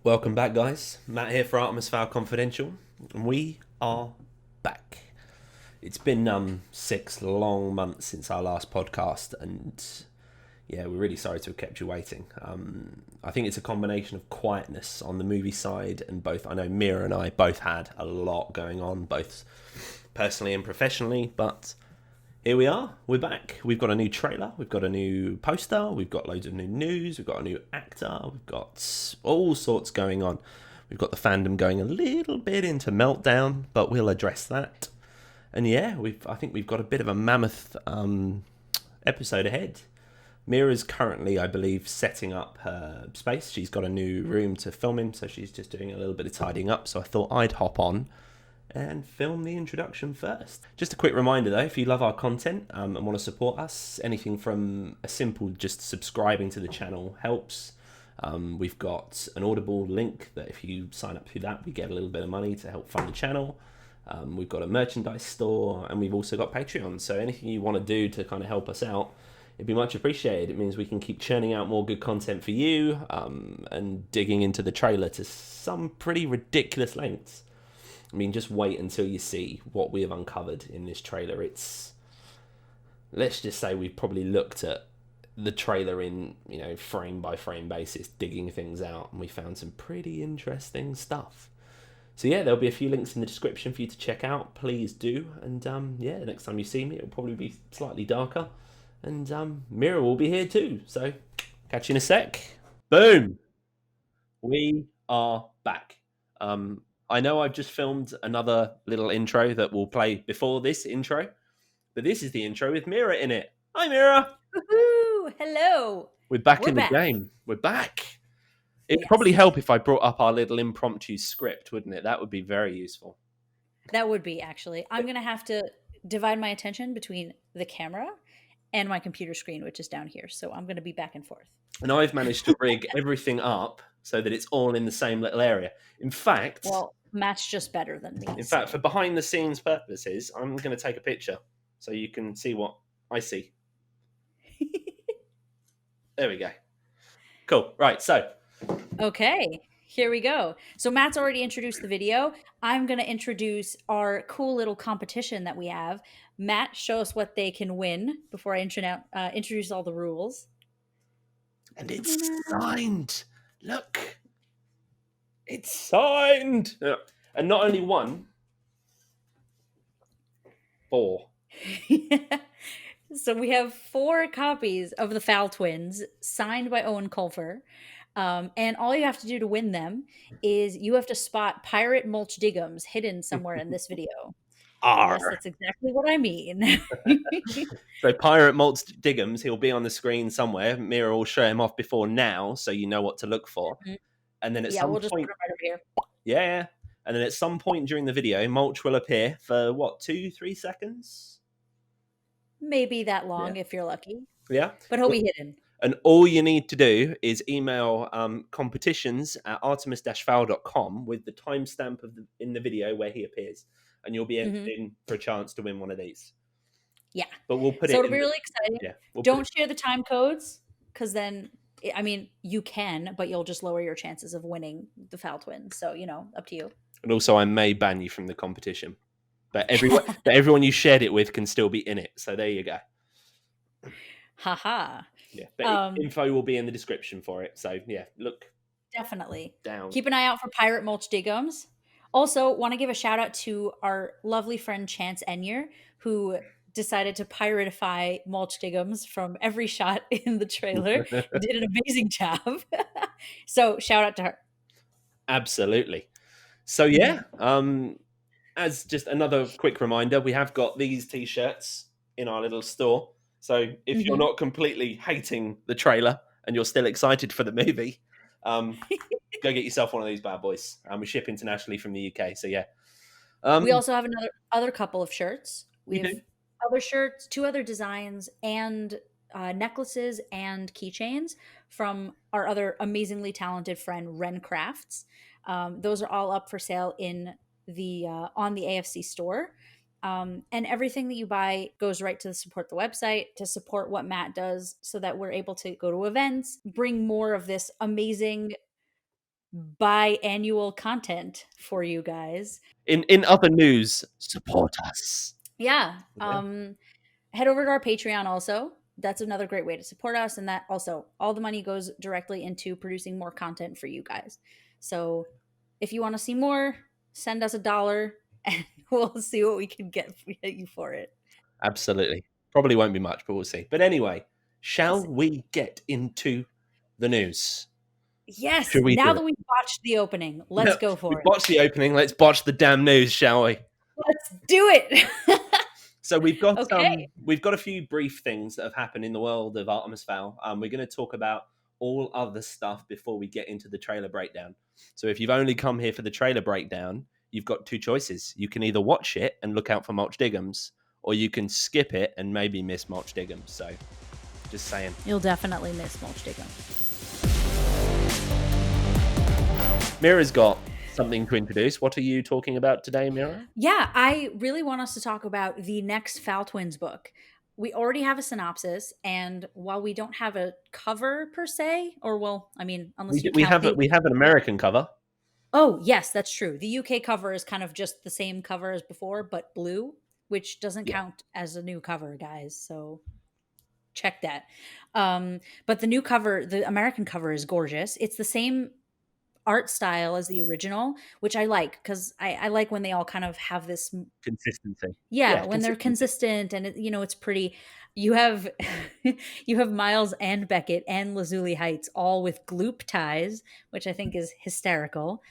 Welcome back, guys. Matt here for ARTEMIS FOWL Confidential, and we are back. It's been 6 long months since our last podcast, and yeah, we're really sorry to have kept you waiting. I think it's a combination of quietness on the movie side, and I know Mira and I both had a lot going on, both personally and professionally, but here we are, we're back. We've got a new trailer, we've got a new poster, we've got loads of new news, we've got a new actor, we've got all sorts going on. We've got the fandom going a little bit into meltdown, but we'll address that. And yeah, I think we've got a bit of a mammoth episode ahead. Mira's currently, I believe, setting up her space. She's got a new room to film in, so she's just doing a little bit of tidying up. So I thought I'd hop on and film the introduction first. Just a quick reminder though, if you love our content and want to support us, anything from a simple just subscribing to the channel helps. We've got an Audible link that if you sign up through that, we get a little bit of money to help fund the channel. We've got a merchandise store, and we've also got Patreon. So anything you want to do to kind of help us out, it'd be much appreciated. It means we can keep churning out more good content for you, and digging into the trailer to some pretty ridiculous lengths. I mean, just wait until you see what we have uncovered in this trailer. Let's just say we've probably looked at the trailer in, frame by frame basis, digging things out, and we found some pretty interesting stuff. So yeah, there'll be a few links in the description for you to check out. Please do. And the next time you see me, it'll probably be slightly darker. And Mira will be here too. So catch you in a sec. Boom. We are back. I know I've just filmed another little intro that will play before this intro, but this is the intro with Mira in it. Hi, Mira. Woohoo! Hello. We're back in the game. We're back. It'd probably help if I brought up our little impromptu script, wouldn't it? That would be very useful. That would be, actually. I'm going to have to divide my attention between the camera and my computer screen, which is down here. So I'm going to be back and forth. And I've managed to rig everything up so that it's all in the same little area. In fact... Well, Matt's just better than me. In fact, for behind-the-scenes purposes, I'm going to take a picture so you can see what I see. There we go. Cool. Right, so... Okay, here we go. So Matt's already introduced the video. I'm going to introduce our cool little competition that we have. Matt, show us what they can win before I introduce all the rules. And it's signed. Look. It's signed. And not only one, 4. So we have 4 copies of the Fowl Twins signed by Owen Colfer. And all you have to do to win them is you have to spot Pirate Mulch Diggums hidden somewhere in this video. Yes, that's exactly what I mean. So Pirate Mulch Diggums, he'll be on the screen somewhere. Mira will show him off before now, so you know what to look for. Mm-hmm. And then at some we'll just point, put him right over here. Yeah. And then at some point during the video, Mulch will appear for 2-3 seconds? Maybe that long if you're lucky. Yeah. But he'll be hidden. And all you need to do is email competitions@artemis-fowl.com with the timestamp in the video where he appears. And you'll be entered in for a chance to win one of these. Yeah. But we'll put it it'll be really exciting. Yeah. Don't share the time codes, because then, I mean, you can, but you'll just lower your chances of winning the Fowl Twins. So, up to you. And also, I may ban you from the competition. But everyone you shared it with can still be in it. So there you go. Haha. Yeah, but info will be in the description for it. So yeah, look. Definitely. Down. Keep an eye out for Pirate Mulch Diggums. Also, want to give a shout out to our lovely friend Chance Enyer, who decided to piratify Mulch Diggums from every shot in the trailer. Did an amazing job. So shout out to her. Absolutely. So yeah, as just another quick reminder, we have got these t-shirts in our little store. So if you're not completely hating the trailer and you're still excited for the movie, go get yourself one of these bad boys. We ship internationally from the UK. So yeah. We also have other couple of shirts. We have other shirts, 2 other designs, and necklaces and keychains from our other amazingly talented friend Ren Crafts. Those are all up for sale in the on the AFC store. And everything that you buy goes right to support the website, to support what Matt does, so that we're able to go to events, bring more of this amazing biannual content for you guys. In other news, support us. Yeah. Head over to our Patreon also. That's another great way to support us. And that also, all the money goes directly into producing more content for you guys. So if you want to see more, send us $1 and we'll see what we can get you for it. Absolutely. Probably won't be much, but we'll see. But anyway, shall we get into the news? Yes. Now that we've watched the opening, let's go for it. We've watched the opening. Let's watch the damn news, shall we? Let's do it. So we've got a few brief things that have happened in the world of Artemis Fowl. We're going to talk about all other stuff before we get into the trailer breakdown. So if you've only come here for the trailer breakdown, you've got two choices. You can either watch it and look out for Mulch Diggums, or you can skip it and maybe miss Mulch Diggums. So just saying. You'll definitely miss Mulch Diggum. Mira's got something to introduce. What are you talking about today, Mira? Yeah, I really want us to talk about the next Fowl Twins book. We already have a synopsis, and while we don't have a cover per se, or unless we have an American cover. Oh, yes, that's true. The UK cover is kind of just the same cover as before, but blue, which doesn't count as a new cover, guys. So check that. But the new cover, the American cover, is gorgeous. It's the same art style as the original, which I like, because I like when they all kind of have this consistency. Yeah, when they're consistent and it's pretty. You have Miles and Beckett and Lazuli Heights all with gloop ties, which I think is hysterical.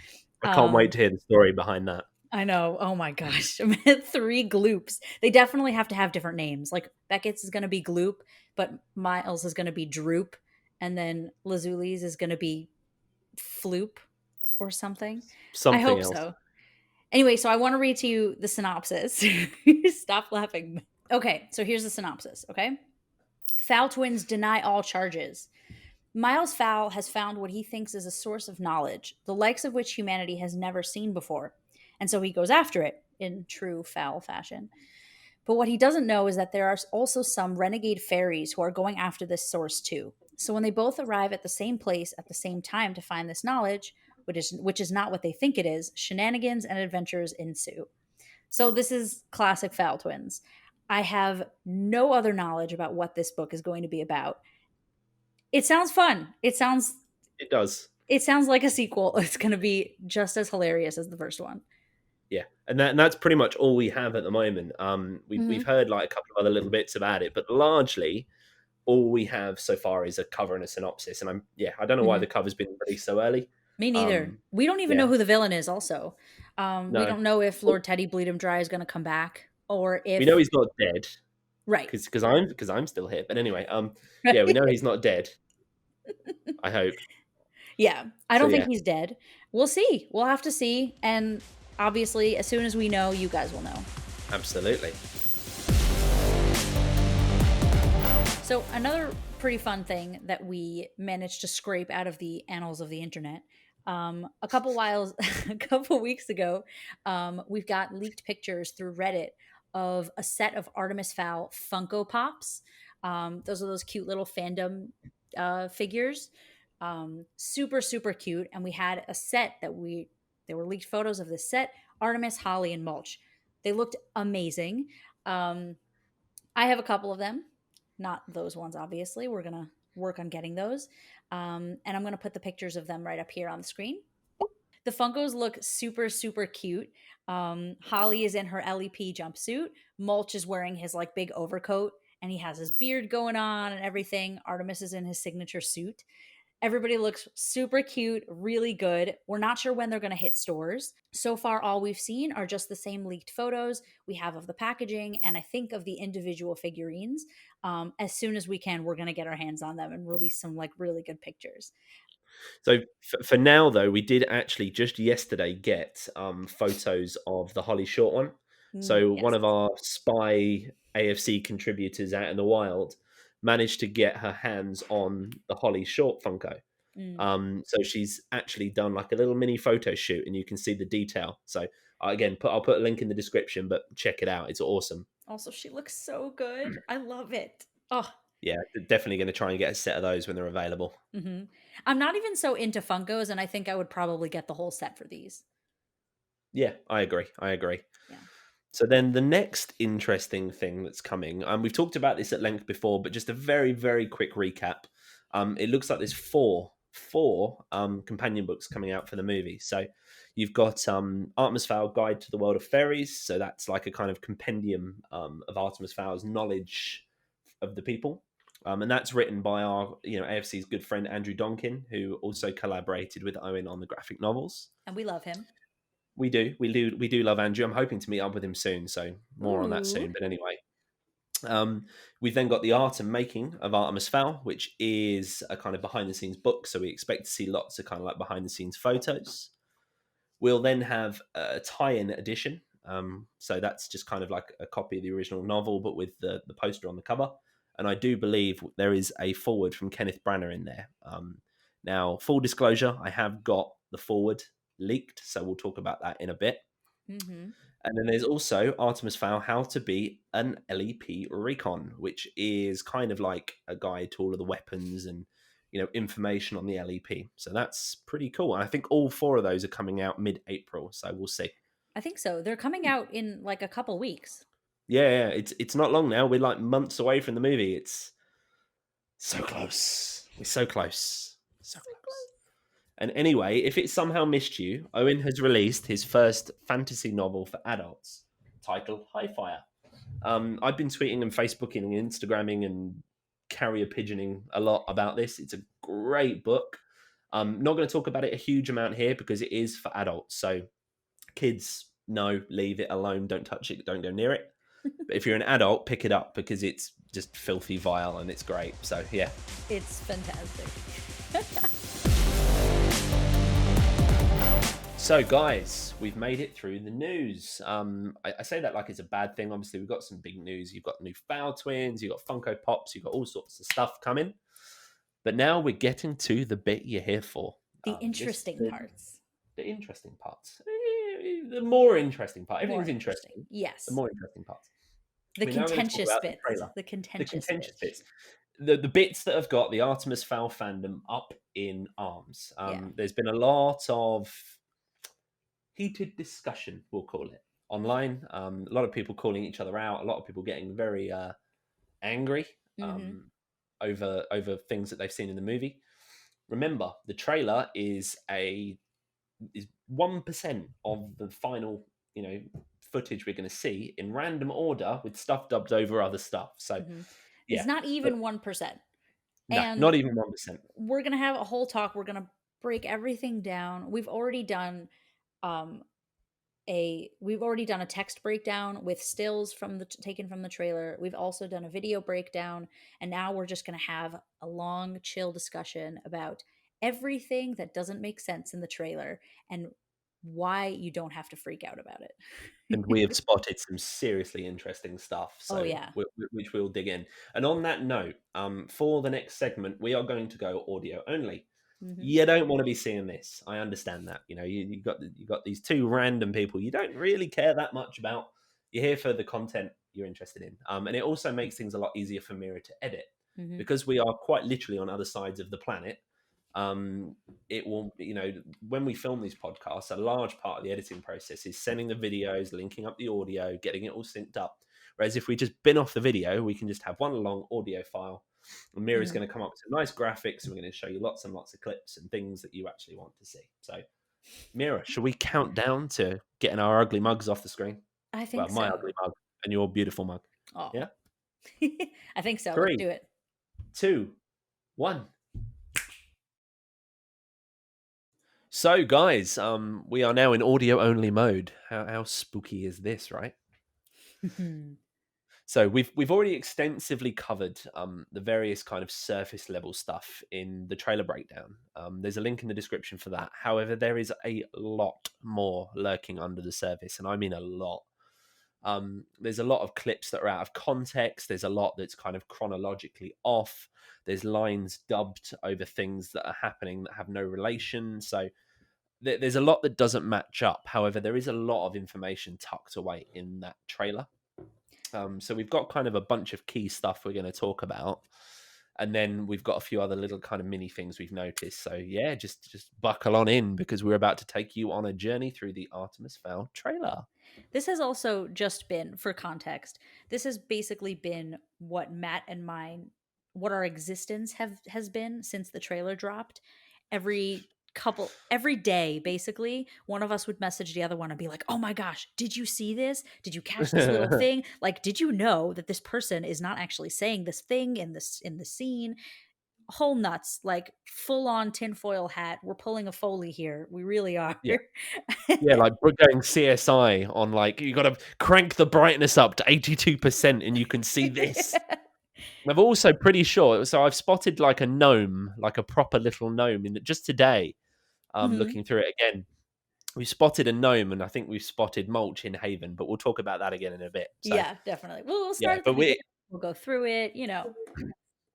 I can't wait to hear the story behind that. I know. Oh my gosh. 3 gloops. They definitely have to have different names. Like Beckett's is going to be Gloop, but Miles is going to be Droop, and then Lazuli's is going to be Floop or something. I hope else. So. Anyway, so I want to read to you the synopsis. Stop laughing. Okay, so here's the synopsis, okay? Fowl twins deny all charges. Miles Fowl has found what he thinks is a source of knowledge, the likes of which humanity has never seen before. And so he goes after it in true Fowl fashion. But what he doesn't know is that there are also some renegade fairies who are going after this source too. So when they both arrive at the same place at the same time to find this knowledge, which is not what they think it is, shenanigans and adventures ensue. So this is classic Fowl Twins. I have no other knowledge about what this book is going to be about. It sounds fun. It does. It sounds like a sequel. It's going to be just as hilarious as the first one. Yeah, and that's pretty much all we have at the moment. We've heard like a couple of other little bits about it, but largely all we have so far is a cover and a synopsis. And I don't know why the cover's been released so early. Me neither. We don't even know who the villain is. Also, no. We don't know if Lord Teddy Bleed Him Dry is going to come back, or if we know he's not dead, right? Because I'm still here. But anyway, we know he's not dead. I hope. Yeah, I don't think he's dead. We'll see. We'll have to see, and obviously, as soon as we know, you guys will know. Absolutely. So another pretty fun thing that we managed to scrape out of the annals of the internet. A couple weeks ago, we've got leaked pictures through Reddit of a set of Artemis Fowl Funko Pops. Those are those cute little fandom figures. Super, super cute. And we had a set there were leaked photos of this set, Artemis, Holly, and Mulch. They looked amazing. I have a couple of them. Not those ones, obviously. We're going to work on getting those. And I'm going to put the pictures of them right up here on the screen. The Funkos look super, super cute. Holly is in her LEP jumpsuit. Mulch is wearing his like big overcoat, and he has his beard going on and everything. Artemis is in his signature suit. Everybody looks super cute, really good. We're not sure when they're going to hit stores. So far, all we've seen are just the same leaked photos we have of the packaging and I think of the individual figurines. As soon as we can, we're going to get our hands on them and release some like really good pictures. So for now, though, we did actually just yesterday get photos of the Holly short one. So one of our spy AFC contributors out in the wild managed to get her hands on the Holly short Funko. So she's actually done like a little mini photo shoot, and you can see the detail. So again, I'll put a link in the description, but check it out. It's awesome. Also, she looks so good. I love it. Oh, Yeah, definitely going to try and get a set of those when they're available. Mm-hmm. I'm not even so into Funkos, and I think I would probably get the whole set for these. Yeah, I agree. Yeah. So then the next interesting thing that's coming, we've talked about this at length before, but just a very, very quick recap. It looks like there's four companion books coming out for the movie. So you've got Artemis Fowl Guide to the World of Fairies. So that's like a kind of compendium of Artemis Fowl's knowledge of the people. And that's written by our, AFC's good friend Andrew Donkin, who also collaborated with Owen on the graphic novels. And we love him. We do love Andrew. I'm hoping to meet up with him soon, so more on that soon. But anyway, we've then got the art and making of Artemis Fowl, which is a kind of behind the scenes book. So we expect to see lots of kind of like behind the scenes photos. We'll then have a tie-in edition. So that's just kind of like a copy of the original novel, but with the poster on the cover. And I do believe there is a foreword from Kenneth Branagh in there. Now, full disclosure, I have got the foreword leaked, so we'll talk about that in a bit. Mm-hmm. And then there's also Artemis Fowl, How to Be an LEP Recon, which is kind of like a guide to all of the weapons and, information on the LEP. So that's pretty cool. And I think all four of those are coming out mid-April, so we'll see. I think so. They're coming out in like a couple weeks. Yeah, it's not long now. We're like months away from the movie. It's so close. We're so close. So close. And anyway, if it somehow missed you, Owen has released his first fantasy novel for adults titled High Fire. I've been tweeting and Facebooking and Instagramming and carrier pigeoning a lot about this. It's a great book. I'm not going to talk about it a huge amount here because it is for adults. So kids, no, leave it alone. Don't touch it. Don't go near it. But if you're an adult, pick it up because it's just filthy vile and it's great. So, yeah. It's fantastic. So, guys, we've made it through the news. I say that like it's a bad thing. Obviously, we've got some big news. You've got new Fowl twins. You've got Funko Pops. You've got all sorts of stuff coming. But now we're getting to the bit you're here for. The interesting parts. The interesting parts. The more interesting part. Everything's interesting. Yes. The more interesting parts. The contentious bits. The contentious bits. The bits that have got the Artemis Fowl fandom up in arms. There's been a lot of heated discussion, we'll call it, online. A lot of people calling each other out. A lot of people getting very angry over things that they've seen in the movie. Remember, the trailer is 1% of the final, footage we're going to see in random order with stuff dubbed over other stuff. So, it's not even 1%. No, not even 1%. We're going to have a whole talk. We're going to break everything down. We've already done a text breakdown with stills taken from the trailer. We've also done a video breakdown, and now we're just going to have a long, chill discussion about everything that doesn't make sense in the trailer and why you don't have to freak out about it. And we have spotted some seriously interesting stuff, so which we'll dig in. And on that note, for the next segment, we are going to go audio only. You don't want to be seeing this. I understand that. You got these two random people you don't really care that much about. You're here for the content you're interested in, and it also makes things a lot easier for Mira to edit because we are quite literally on other sides of the planet. It will, when we film these podcasts, a large part of the editing process is sending the videos, linking up the audio, getting it all synced up. Whereas if we just bin off the video, we can just have one long audio file. And Mira's going to come up with some nice graphics, and we're going to show you lots and lots of clips and things that you actually want to see. So, Mira, should we count down to getting our ugly mugs off the screen? I think so. My ugly mug and your beautiful mug. Oh. Yeah? I think so. 3, Let's do it. 2, 1. So, guys, we are now in audio-only mode. How spooky is this, right? So we've already extensively covered the various kind of surface level stuff in the trailer breakdown. There's a link in the description for that. However, there is a lot more lurking under the surface, and I mean a lot. There's a lot of clips that are out of context. There's a lot that's kind of chronologically off. There's lines dubbed over things that are happening that have no relation. So there's a lot that doesn't match up. However, there is a lot of information tucked away in that trailer. So we've got kind of a bunch of key stuff we're going to talk about, and then we've got a few other little kind of mini things we've noticed. So yeah, just buckle on in because we're about to take you on a journey through the Artemis Fowl trailer. This has also just been, for context, this has basically been what Matt and mine, what our existence has been since the trailer dropped. Every day, basically, one of us would message the other one and be like, "Oh my gosh, did you see this? Did you catch this little thing? Like, did you know that this person is not actually saying this thing in the scene?" Whole nuts, like full on tinfoil hat. We're pulling a Foley here. We really are. Yeah. Yeah, like we're going CSI on like you got to crank the brightness up to 82% and you can see this. I'm also pretty sure. So I've spotted like a gnome, like a proper little gnome, in just today. Mhm. Looking through it again, we spotted a gnome, and I think we've spotted mulch in Haven, but we'll talk about that again in a bit. So Yeah, definitely. We'll yeah, start at the but beginning. we We'll go through it. You know.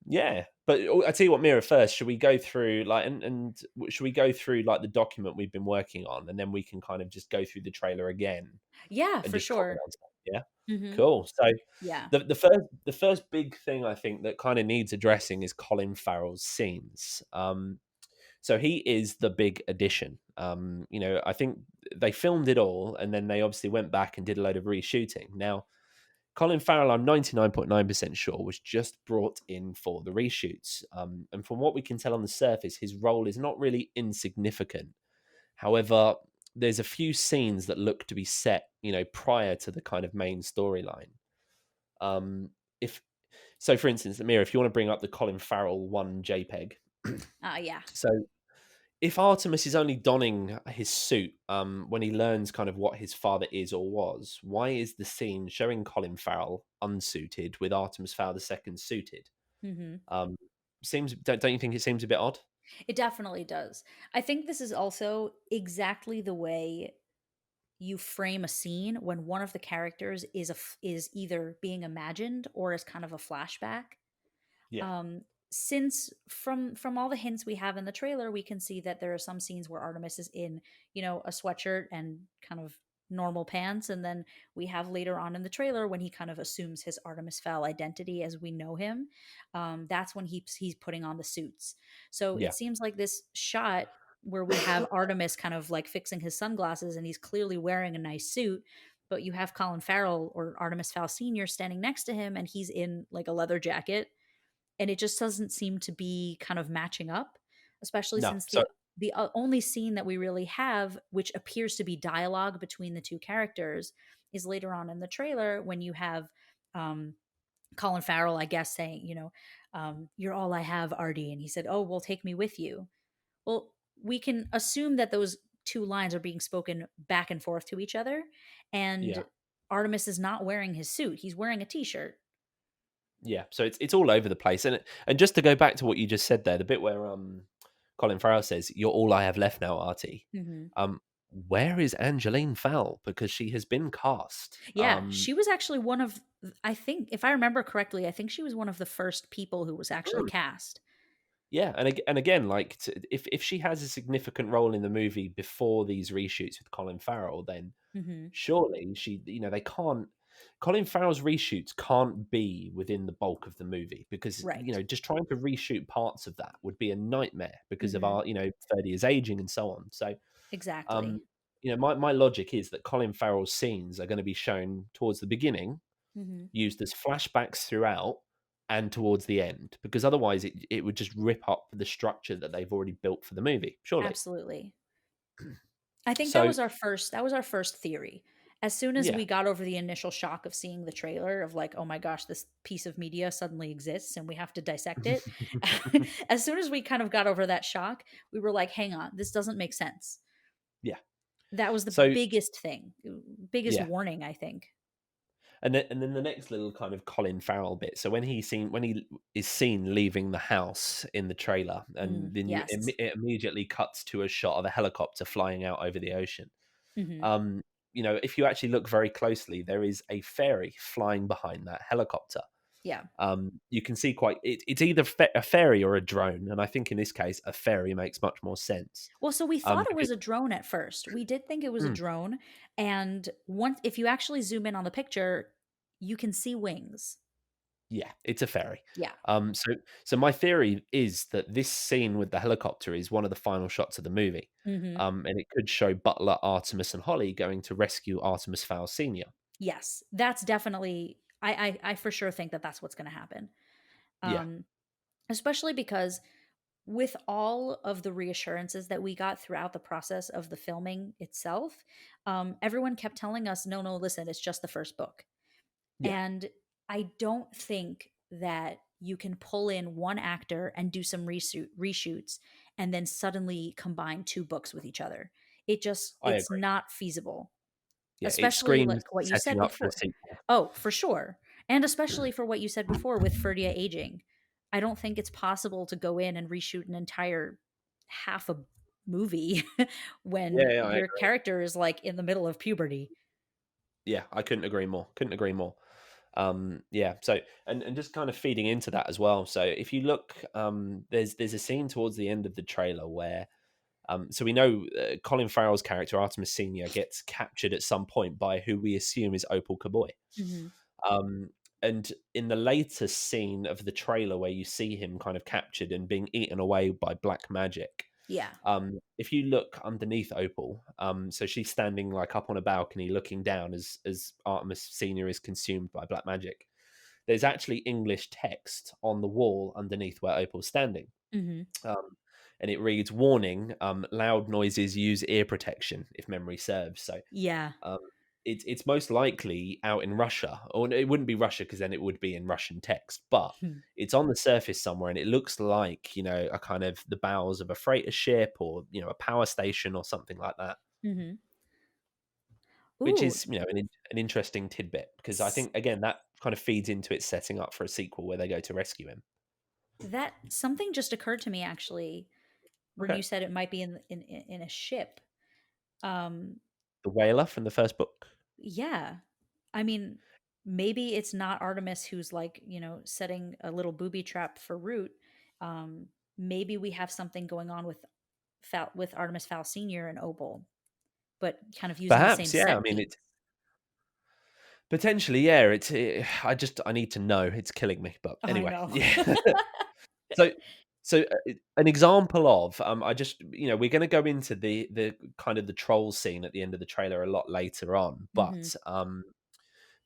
yeah, but I tell you what, Mira, first, should we go through like and should we go through like the document we've been working on, and then we can kind of just go through the trailer again Yeah, and for just comment sure. on stuff. Yeah, Hmm. cool. So Yeah. the first big thing I think that kind of needs addressing is Colin Farrell's scenes. So he is the big addition. I think they filmed it all, and then they obviously went back and did a load of reshooting. Now, Colin Farrell, I'm 99.9% sure, was just brought in for the reshoots. And from what we can tell on the surface, his role is not really insignificant. However, there's a few scenes that look to be set, prior to the kind of main storyline. If so, for instance, Amir, if you want to bring up the Colin Farrell one JPEG, Yeah. so if Artemis is only donning his suit when he learns kind of what his father is or was, why is the scene showing Colin Farrell unsuited with Artemis Fowl II suited? Hmm. Um, don't you think it seems a bit odd? It definitely does. I think this is also exactly the way you frame a scene when one of the characters is either being imagined or is kind of a flashback. Yeah, um since from all the hints we have in the trailer, we can see that there are some scenes where Artemis is in, a sweatshirt and kind of normal pants, and then we have later on in the trailer when he kind of assumes his Artemis Fowl identity as we know him. That's when he's putting on the suits. So it yeah, seems like this shot where we have Artemis kind of like fixing his sunglasses and he's clearly wearing a nice suit, but you have Colin Farrell or Artemis Fowl Senior standing next to him and he's in like a leather jacket, and it just doesn't seem to be kind of matching up, especially no. since So the only scene that we really have which appears to be dialogue between the two characters is later on in the trailer when you have um Colin Farrell, I guess, saying, "You're all I have, Artie," and he said, "Oh, well, take me with you." Well, we can assume that those two lines are being spoken back and forth to each other, yeah, and Artemis is not wearing his suit; he's wearing a t-shirt. yeah. So it's all over the place, and just to go back to what you just said there, the bit where Colin Farrell says, "You're all I have left now, Artie." Hmm. Um, where is Angeline Fowl? Because she has been cast. Yeah, she was actually one of, I think, if I remember correctly, I think she was one of the first people who was actually cast. Yeah, and again, like if she has a significant role in the movie before these reshoots with Colin Farrell, then Hmm. surely they can't. Colin Farrell's reshoots can't be within the bulk of the movie because Right. just trying to reshoot parts of that would be a nightmare because of Hmm. our 30 years aging and so on. So Exactly. um, my logic is that Colin Farrell's scenes are going to be shown towards the beginning, Hmm. used as flashbacks throughout and towards the end because otherwise it would just rip up the structure that they've already built for the movie surely. Absolutely. I think So that was our first theory. As soon as yeah. we got over the initial shock of seeing the trailer of like, oh my gosh, this piece of media suddenly exists and we have to dissect it. As soon as we kind of got over that shock, we were like, hang on, this doesn't make sense. Yeah, That was the so biggest thing, biggest yeah, warning, I think. and then the next little kind of Colin Farrell bit. So when he is seen leaving the house in the trailer, and then Yes. it immediately cuts to a shot of a helicopter flying out over the ocean. Hmm. um if you actually look very closely, there is a fairy flying behind that helicopter. Yeah. You can see it's either a fairy or a drone, and I think in this case a fairy makes much more sense. Well, so we thought it Because was a drone at first. We did think it was a mm, drone, and once if you actually zoom in on the picture, you can see wings. Yeah, it's a ferry. Yeah. So my theory is that this scene with the helicopter is one of the final shots of the movie. Hmm. And it could show Butler, Artemis, and Holly going to rescue Artemis Fowl Sr. Yes, that's definitely. I for sure think that that's what's going to happen. Yeah, Um, Especially because with all of the reassurances that we got throughout the process of the filming itself, everyone kept telling us, no, no, listen, it's just the first book. yeah, And I don't think that you can pull in one actor and do some reshoots and then suddenly combine two books with each other. I It's agree. not feasible, Yeah, it especially screams like what you setting said up for a before. sequel. Oh, for sure. And especially for what you said before with Ferdia aging. I don't think it's possible to go in and reshoot an entire half a movie Yeah, when yeah, I your agree. character is like in the middle of puberty. Yeah, I couldn't agree more. Couldn't agree more. Yeah. So, and just kind of feeding into that as well. So, if you look, there's a scene towards the end of the trailer where, so we know Colin Farrell's character Artemis Senior gets captured at some point by who we assume is Opal Kaboy. Hmm. Um, and in the later scene of the trailer where you see him kind of captured and being eaten away by black magic, Yeah. if you look underneath Opal, so she's standing like up on a balcony looking down as Artemis Senior is consumed by black magic. There's actually English text on the wall underneath where Opal's standing. Hmm. Um, and it reads, "Warning: loud noises, use ear protection if memory serves." So Yeah. um, it's most likely out in Russia, or it wouldn't be Russia because then it would be in Russian text, but it's on the surface somewhere, and it looks like a kind of the bowels of a freighter ship, or a power station, or something like that. Hmm. Which Ooh, is an interesting tidbit because I s- think again that kind of feeds into it setting up for a sequel where they go to rescue him. that something just occurred to me actually when Okay, you said it might be in a ship. Um, the whaler from the first book. yeah, I mean, maybe it's not Artemis who's like setting a little booby trap for Root. Um, Maybe we have something going on with with Artemis Fowl Senior and Opal, but kind of using the same Perhaps, yeah. I set mean, piece. it's potentially, yeah. I need to know. It's killing me, but I anyway, know. yeah. So, an example of I just we're going to go into the kind of the troll scene at the end of the trailer a lot later on, Hmm. but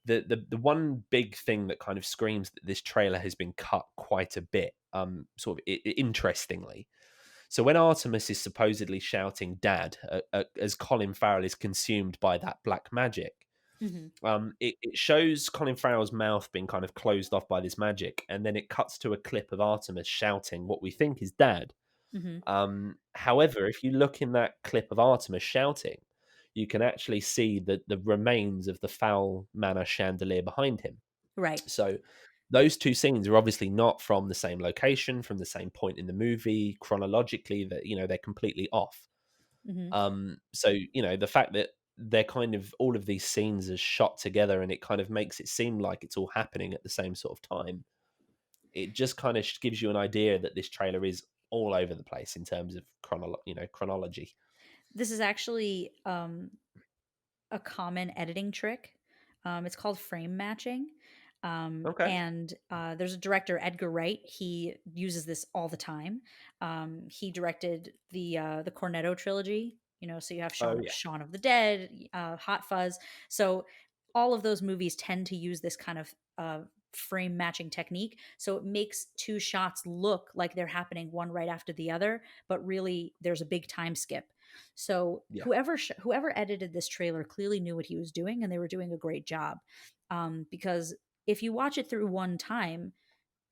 the one big thing that kind of screams that this trailer has been cut quite a bit, sort of interestingly. So when Artemis is supposedly shouting "Dad" as Colin Farrell is consumed by that black magic, Hmm. it shows Colin Farrell's mouth being kind of closed off by this magic, and then it cuts to a clip of Artemis shouting what we think is Dad. Hmm. However, if you look in that clip of Artemis shouting, you can actually see the remains of the Fowl Manor chandelier behind him. Right. So those two scenes are obviously not from the same location, from the same point in the movie. Chronologically, that they're completely off. Hmm. So the fact that they're kind of all of these scenes are shot together, and it kind of makes it seem like it's all happening at the same sort of time. It just kind of gives you an idea that this trailer is all over the place in terms of chronology. This is actually a common editing trick. It's called frame matching. Okay. And there's a director, Edgar Wright. He uses this all the time. He directed the Cornetto trilogy. So you have Oh yeah. Shaun of the Dead, Hot Fuzz. So all of those movies tend to use this kind of frame matching technique. So it makes two shots look like they're happening one right after the other, but really there's a big time skip. So Yeah. whoever edited this trailer clearly knew what he was doing, and they were doing a great job. Because if you watch it through one time,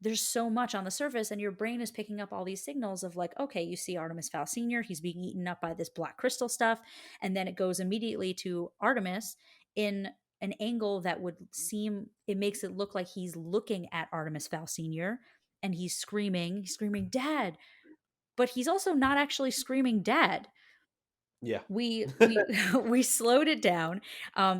there's so much on the surface, and your brain is picking up all these signals of like, okay, you see Artemis Fowl Senior, he's being eaten up by this black crystal stuff, and then it goes immediately to Artemis in an angle that would seem it makes it look like he's looking at Artemis Fowl Senior, and he's screaming, "Dad!" But he's also not actually screaming, "Dad." Yeah. We we slowed it down.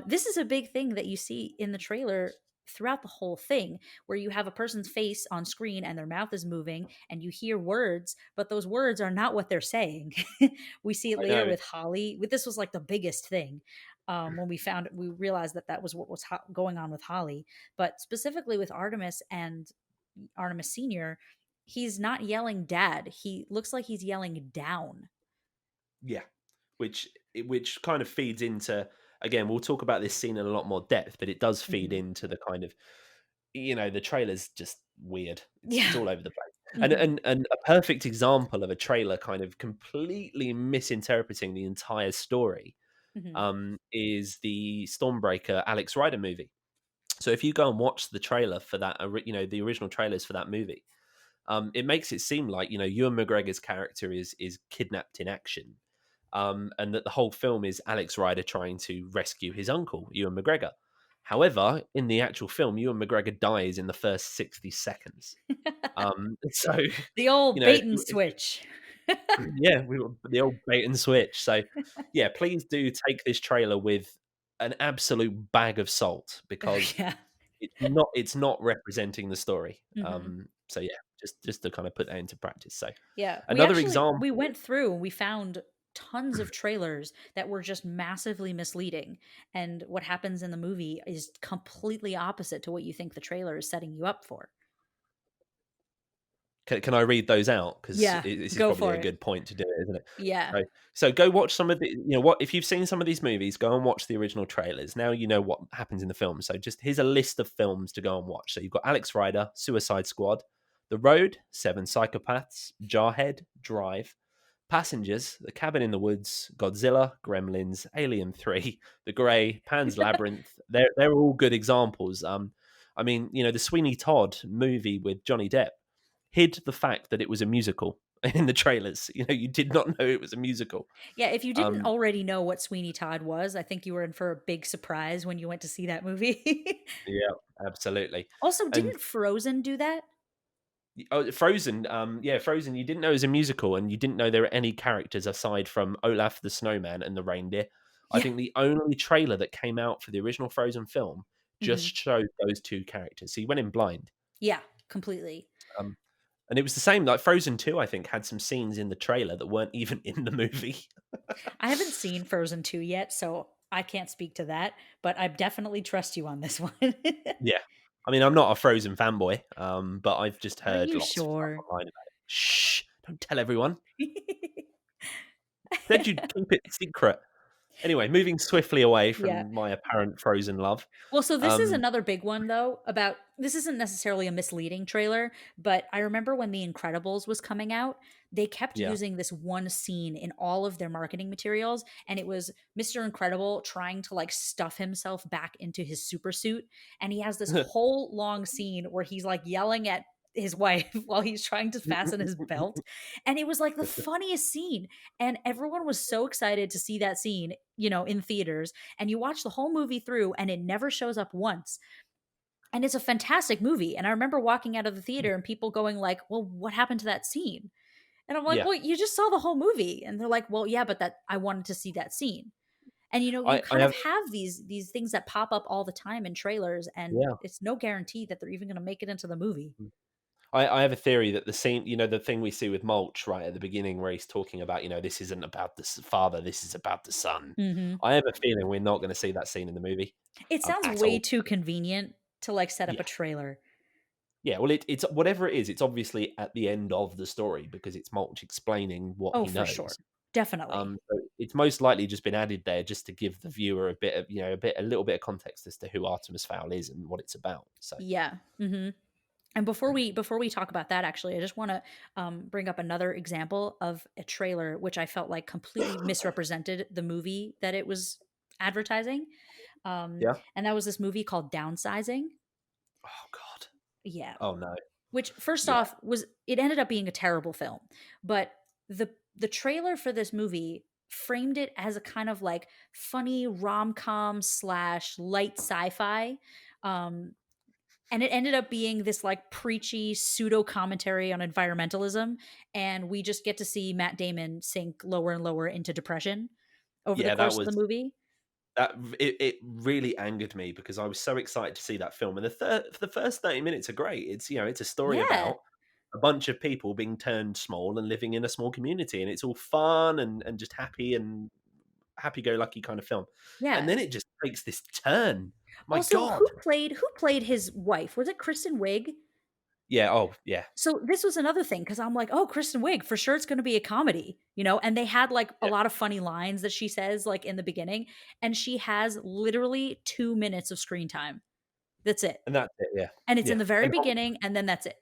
This is a big thing that you see in the trailer throughout the whole thing, where you have a person's face on screen and their mouth is moving and you hear words, but those words are not what they're saying. We see it I later know. with Holly. This was like the biggest thing. When we realized that was what was going on with Holly, but specifically with Artemis and Artemis Senior, he's not yelling "Dad." He looks like he's yelling down. Yeah, which kind of feeds into, again, we'll talk about this scene in a lot more depth, but it does feed Mhm. into the kind of, the trailer's just weird. It's Yeah. all over the place. And, Mhm. and a perfect example of a trailer kind of completely misinterpreting the entire story Mhm. is the Stormbreaker Alex Rider movie. So if you go and watch the trailer for that, the original trailers for that movie, it makes it seem like Ewan McGregor's character is kidnapped in action, and that the whole film is Alex Rider trying to rescue his uncle Ewan McGregor. However, in the actual film, Ewan McGregor dies in the first 60 seconds. So The old bait and if switch. yeah, we were the old bait and switch. So yeah, please do take this trailer with an absolute bag of salt, because Yeah. it's not representing the story. Mhm. So yeah, just to kind of put that into practice. So Yeah. another We example. went through and we found tons of trailers that were just massively misleading. And what happens in the movie is completely opposite to what you think the trailer is setting you up for. Can I read those out? Because Yeah. this is Go probably for a it. good point to do it, isn't it? Yeah. So go watch some of the, what, if you've seen some of these movies, go and watch the original trailers. Now you know what happens in the film. So just here's a list of films to go and watch. So you've got Alex Rider, Suicide Squad, The Road, Seven Psychopaths, Jarhead, Drive, Passengers, The Cabin in the Woods, Godzilla, Gremlins, Alien 3, The Grey, Pan's Labyrinth. They're all good examples. I mean, the Sweeney Todd movie with Johnny Depp hid the fact that it was a musical in the trailers. You did not know it was a musical. Yeah. If you didn't Um, already know what Sweeney Todd was, I think you were in for a big surprise when you went to see that movie. yeah, absolutely. Also, And didn't Frozen do that? Frozen, yeah, Frozen. You didn't know it was a musical, and you didn't know there were any characters aside from Olaf the Snowman and the reindeer. I Yeah. think the only trailer that came out for the original Frozen film just Mhm. showed those two characters. So you went in blind. Yeah. Completely. Um, and it was the same. Like Frozen 2, I think, had some scenes in the trailer that weren't even in the movie. I haven't seen Frozen 2 yet, so I can't speak to that, but I definitely trust you on this one. Yeah. I mean, I'm not a Frozen fanboy, but I've just Are heard you lots of stuff sure? online about it. Shh! Don't tell everyone. Said you'd keep it secret. Anyway, moving swiftly away Yeah. from my apparent Frozen love. Well, so this is Um, another big one though about this isn't necessarily a misleading trailer, but I remember when The Incredibles was coming out, they kept yeah. using this one scene in all of their marketing materials, and it was Mr. Incredible trying to like stuff himself back into his super suit, and he has this whole long scene where he's like yelling at his wife while he's trying to fasten his belt, and it was like the funniest scene, and everyone was so excited to see that scene, in theaters, and you watch the whole movie through and it never shows up once, and it's a fantastic movie. And I remember walking out of the theater and people going like, well, what happened to that scene? And I'm like, Yeah. well, you just saw the whole movie. And they're like, well, yeah, but that I wanted to see that scene. And you I kind of have, have these things that pop up all the time in trailers, and yeah. it's no guarantee that they're even going to make it into the movie. I have a theory that the scene, the thing we see with Mulch right at the beginning where he's talking about, this isn't about the father, this is about the son. Hmm. I have a feeling we're not going to see that scene in the movie It sounds at way all. too convenient to like set up Yeah. a trailer. Yeah, well, it's whatever it is. It's obviously at the end of the story because it's Mulch explaining what Oh, he for sure. knows. Definitely. So it's most likely just been added there just to give the viewer a bit of, a little bit of context as to who Artemis Fowl is and what it's about. So Yeah. Hmm. And before we talk about that, actually, I just want to bring up another example of a trailer which I felt like completely misrepresented the movie that it was advertising. yeah. And that was this movie called Downsizing. Oh God. Yeah. Oh no. Which first Yeah. off was it ended up being a terrible film, but the trailer for this movie framed it as a kind of like funny rom-com slash light sci-fi. Um, and it ended up being this like preachy pseudo commentary on environmentalism, and we just get to see Matt Damon sink lower and lower into depression over the Yeah. That course of was the movie. it really angered me because I was so excited to see that film. And the first 30 minutes are great. It's it's a story Yeah. about a bunch of people being turned small and living in a small community, and it's all fun and just happy and happy-go-lucky kind of film. And Yeah. then it just takes this turn. My Also, God. who played his wife? Was it Kristen Wiig? Yeah. Oh, yeah. So this was another thing because I'm like, oh, Kristen Wiig, for sure it's going to be a comedy, you know? And they had like a Yeah. lot of funny lines that she says like in the beginning, and she has literally 2 minutes of screen time. That's it. And that's it. Yeah. And it's in Yeah. the very And beginning, and then that's it.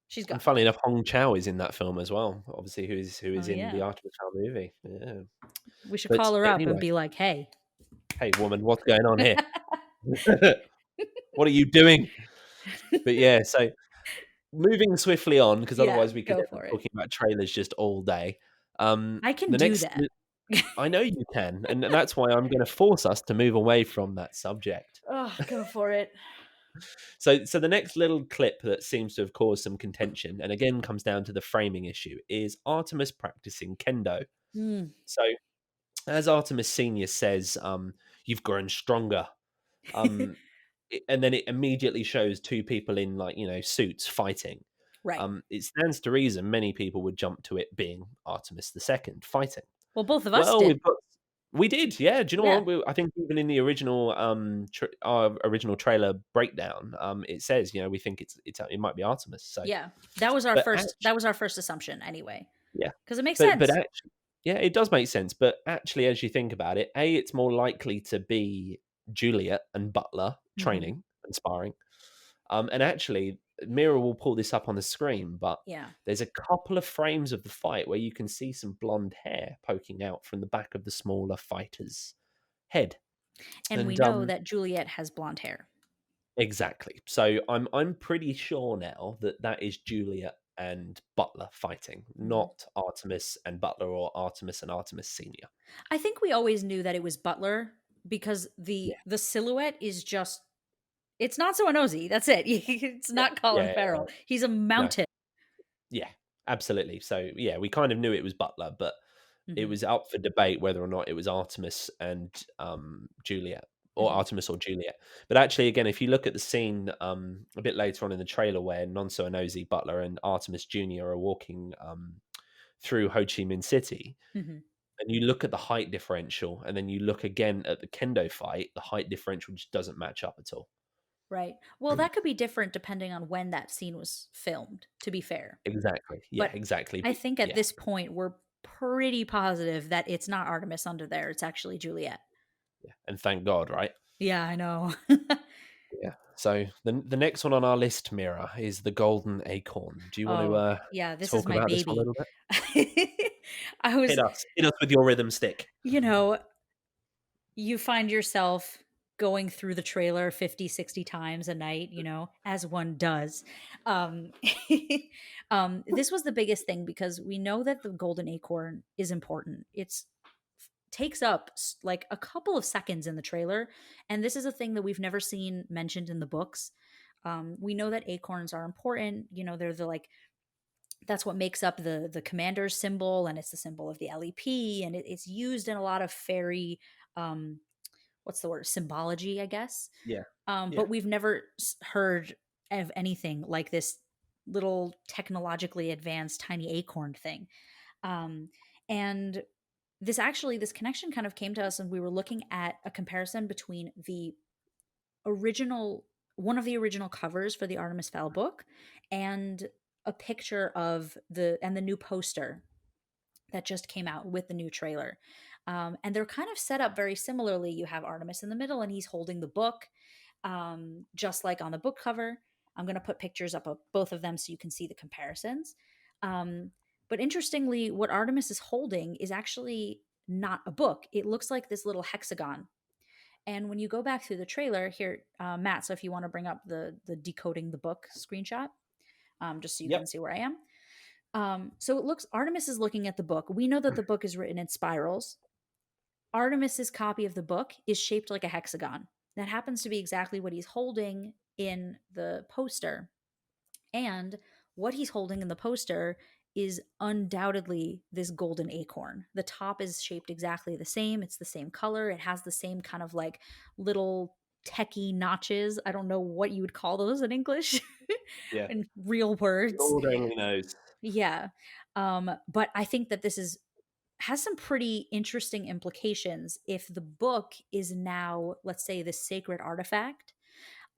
She's And gone. funnily enough, Hong Chow is in that film as well. Obviously, who Oh is in the yeah. Artemis Fowl movie. Yeah. We should But call her up and anyway, be like, hey. hey woman, what's going on here? What are you doing? But yeah, so moving swiftly on because Yeah, otherwise we could go end up for it. talking about trailers just all day. I can The do next, that. I know you can, and that's why I'm going to force us to move away from that subject. Oh, go for it. So the next little clip that seems to have caused some contention, and again comes down to the framing issue, is Artemis practicing kendo. Mm. So as Artemis Senior says, "You've grown stronger," and then it immediately shows two people in suits fighting. Right. It stands to reason many people would jump to it being Artemis II fighting. Well, both of us Well, did. we did, yeah. Do you know Yeah. what? I think even in the original our original trailer breakdown, it says we think it might be Artemis. So Yeah. That was our but first actually, assumption anyway. yeah, Because it makes but sense. actually, yeah, it does make sense. But actually, as you think about it, it's more likely to be Juliet and Butler training and sparring. And actually, Mira will pull this up on the screen, but Yeah. there's a couple of frames of the fight where you can see some blonde hair poking out from the back of the smaller fighter's head. And we And know that Juliet has blonde hair. exactly. So I'm pretty sure now that is Juliet and Butler fighting, not Artemis and Butler or Artemis and Artemis Senior. I think we always knew that it was Butler because Yeah, the silhouette is just it's not so nosy. That's it. It's yeah, not Colin yeah. Farrell. He's a No, mountain. yeah, absolutely. So yeah, we kind of knew it was Butler, but it Mhm. was up for debate whether or not it was Artemis and Juliet, or Mhm. Artemis or Juliet. But actually, again, if you look at the scene a bit later on in the trailer where Nonso Anozie, Butler, and Artemis Jr. are walking through Ho Chi Minh City, Mhm. and you look at the height differential, and then you look again at the kendo fight, the height differential just doesn't match up at all. Right. Well, that could be different depending on when that scene was filmed, to be fair. Exactly. Yeah, But exactly. I think at Yeah, this point we're pretty positive that it's not Artemis under there. It's actually Juliet. yeah. And thank God, right? Yeah, I know. Yeah. So the next one on our list, Mira, is the Golden Acorn. Do you want to Oh, yeah, this is talk my about this one a baby. little bit? I was, Hit us with your rhythm stick. you know, you find yourself going through the trailer 50, 60 times a night, as one does. Um, this was the biggest thing because we know that the golden acorn is important. It's takes up like a couple of seconds in the trailer, and this is a thing that we've never seen mentioned in the books. We know that acorns are important. They're the like that's what makes up the commander's symbol, and it's the symbol of the LEP, and it's used in a lot of fairy um what's the word, symbology, I guess. Yeah. But Yeah. we've never heard of anything like this little technologically advanced tiny acorn thing. And this connection kind of came to us and we were looking at a comparison between the original one of the original covers for the Artemis Fowl book and a picture of the new poster that just came out with the new trailer. And they're kind of set up very similarly. You have Artemis in the middle and he's holding the book, just like on the book cover. I'm going to put pictures up of both of them so you can see the comparisons. But interestingly, what Artemis is holding is actually not a book. It looks like this little hexagon. And when you go back through the trailer here, Matt, so if you want to bring up the decoding the book screenshot, just so you Yep. can see where I am. So it looks Artemis is looking at the book. We know that the book is written in spirals. Artemis's copy of the book is shaped like a hexagon. That happens to be exactly what he's holding in the poster. And what he's holding in the poster is undoubtedly this golden acorn. The top is shaped exactly the same. It's the same color. It has the same kind of like little techie notches. I don't know what you would call those in English. Yeah. In real words. Lord only knows. Yeah. But I think that has some pretty interesting implications if the book is now, let's say, this sacred artifact.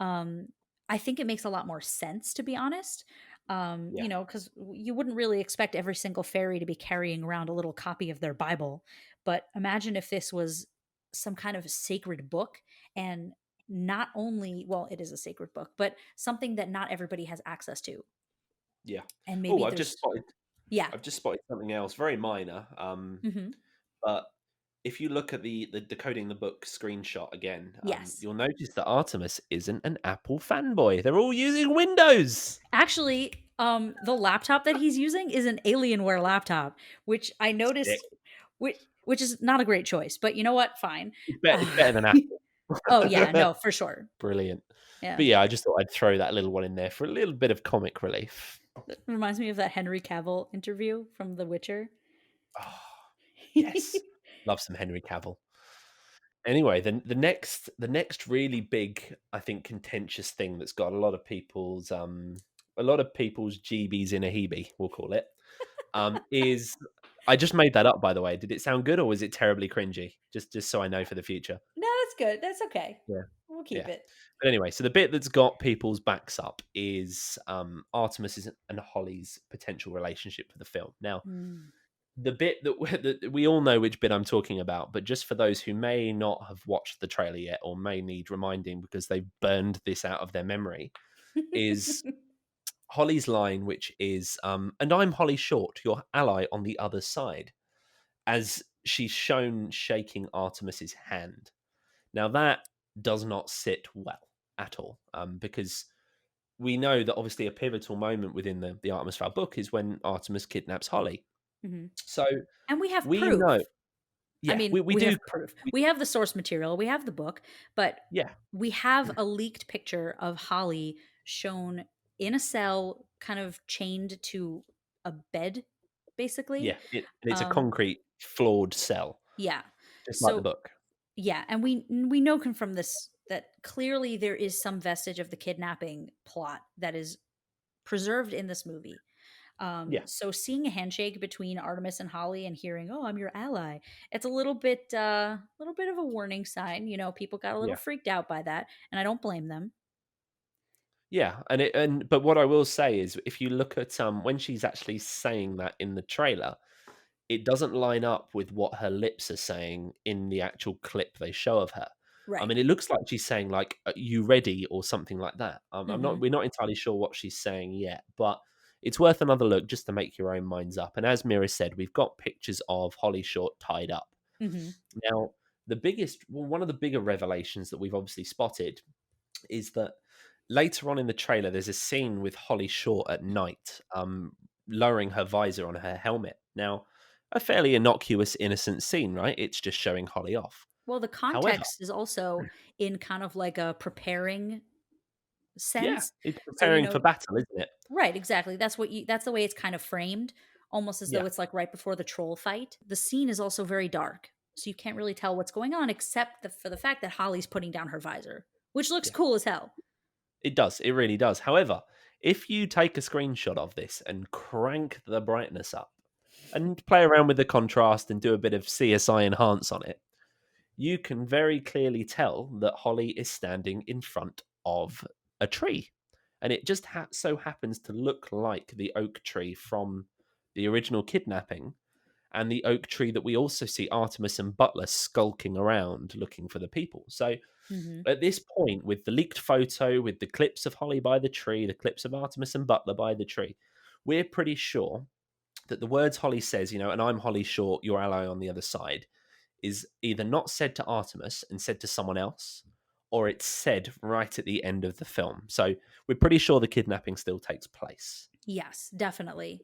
I think it makes a lot more sense, to be honest. Yeah. Because you wouldn't really expect every single fairy to be carrying around a little copy of their Bible. But imagine if this was some kind of sacred book, and not only, well, it is a sacred book, but something that not everybody has access to. Yeah. And Oh, maybe there's, yeah. I've just spotted something else, very minor. Hmm. But if you look at the Decoding the Book screenshot again, Yes. you'll notice that Artemis isn't an Apple fanboy. They're all using Windows. Actually, the laptop that he's using is an Alienware laptop, which I noticed, which is not a great choice. But you know what? Fine. It's better than Apple. Oh yeah, no, for sure. Brilliant. Yeah. But yeah, I just thought I'd throw that little one in there for a little bit of comic relief. It reminds me of that Henry Cavill interview from The Witcher. Oh, yes. Love some Henry Cavill. Anyway, the next really big, I think, contentious thing that's got a lot of people's GBs in a heebie, we'll call it, is, I just made that up, by the way. Did it sound good or was it terribly cringy? Just so I know for the future. No, that's good. That's okay. Yeah. We'll keep it. But anyway, so the bit that's got people's backs up is Artemis and Holly's potential relationship for the film. Now, the bit that we all know which bit I'm talking about, but just for those who may not have watched the trailer yet or may need reminding because they burned this out of their memory, is Holly's line, which is, and I'm Holly Short, your ally on the other side, as she's shown shaking Artemis's hand. Now, that does not sit well at all, because we know that obviously a pivotal moment within the Artemis Fowl book is when Artemis kidnaps Holly. Mm-hmm. So, and we have proof. Know, yeah, I mean, we do have proof. We have the source material. We have the book, but we have a leaked picture of Holly shown in a cell, kind of chained to a bed, basically. Yeah, it's a concrete floored cell. Yeah, just like the book. Yeah, and we know from this that clearly there is some vestige of the kidnapping plot that is preserved in this movie. So seeing a handshake between Artemis and Holly and hearing, "Oh, I'm your ally," it's a little bit of a warning sign. You know, people got a little freaked out by that, and I don't blame them. Yeah, but what I will say is, if you look at when she's actually saying that in the trailer, it doesn't line up with what her lips are saying in the actual clip they show of her. Right. I mean, it looks like she's saying like, "Are you ready?" or something like that. We're not entirely sure what she's saying yet, but it's worth another look just to make your own minds up. And as Mira said, we've got pictures of Holly Short tied up. Mm-hmm. Now, one of the bigger revelations that we've obviously spotted is that later on in the trailer, there's a scene with Holly Short at night, lowering her visor on her helmet. Now, a fairly innocuous, innocent scene, right? It's just showing Holly off. Well, the context is also in kind of like a preparing sense. Yeah, it's preparing for battle, isn't it? Right, exactly. That's the way it's kind of framed, almost as though it's like right before the troll fight. The scene is also very dark, so you can't really tell what's going on except for the fact that Holly's putting down her visor, which looks cool as hell. It does. It really does. However, if you take a screenshot of this and crank the brightness up and play around with the contrast and do a bit of CSI enhance on it, you can very clearly tell that Holly is standing in front of a tree. And it just so happens to look like the oak tree from the original kidnapping and the oak tree that we also see Artemis and Butler skulking around looking for the people. So at this point, with the leaked photo, with the clips of Holly by the tree, the clips of Artemis and Butler by the tree, we're pretty sure that the words Holly says, and I'm Holly Short, your ally on the other side, is either not said to Artemis and said to someone else, or it's said right at the end of the film. So we're pretty sure the kidnapping still takes place. Yes, definitely.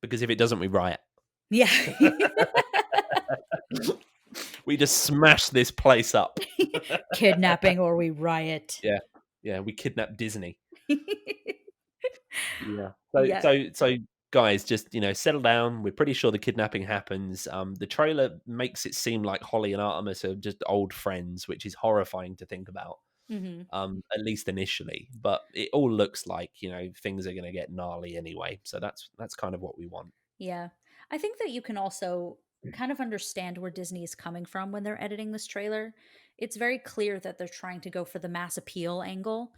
Because if it doesn't, we riot. Yeah. We just smash this place up. Kidnapping or we riot. Yeah, we kidnap Disney. Yeah. So guys, just settle down. We're pretty sure the kidnapping happens. The trailer makes it seem like Holly and Artemis are just old friends, which is horrifying to think about. Hmm. At least initially, but it all looks like things are going to get gnarly anyway. So that's kind of what we want. Yeah. I think that you can also kind of understand where Disney is coming from when they're editing this trailer. It's very clear that they're trying to go for the mass appeal angle.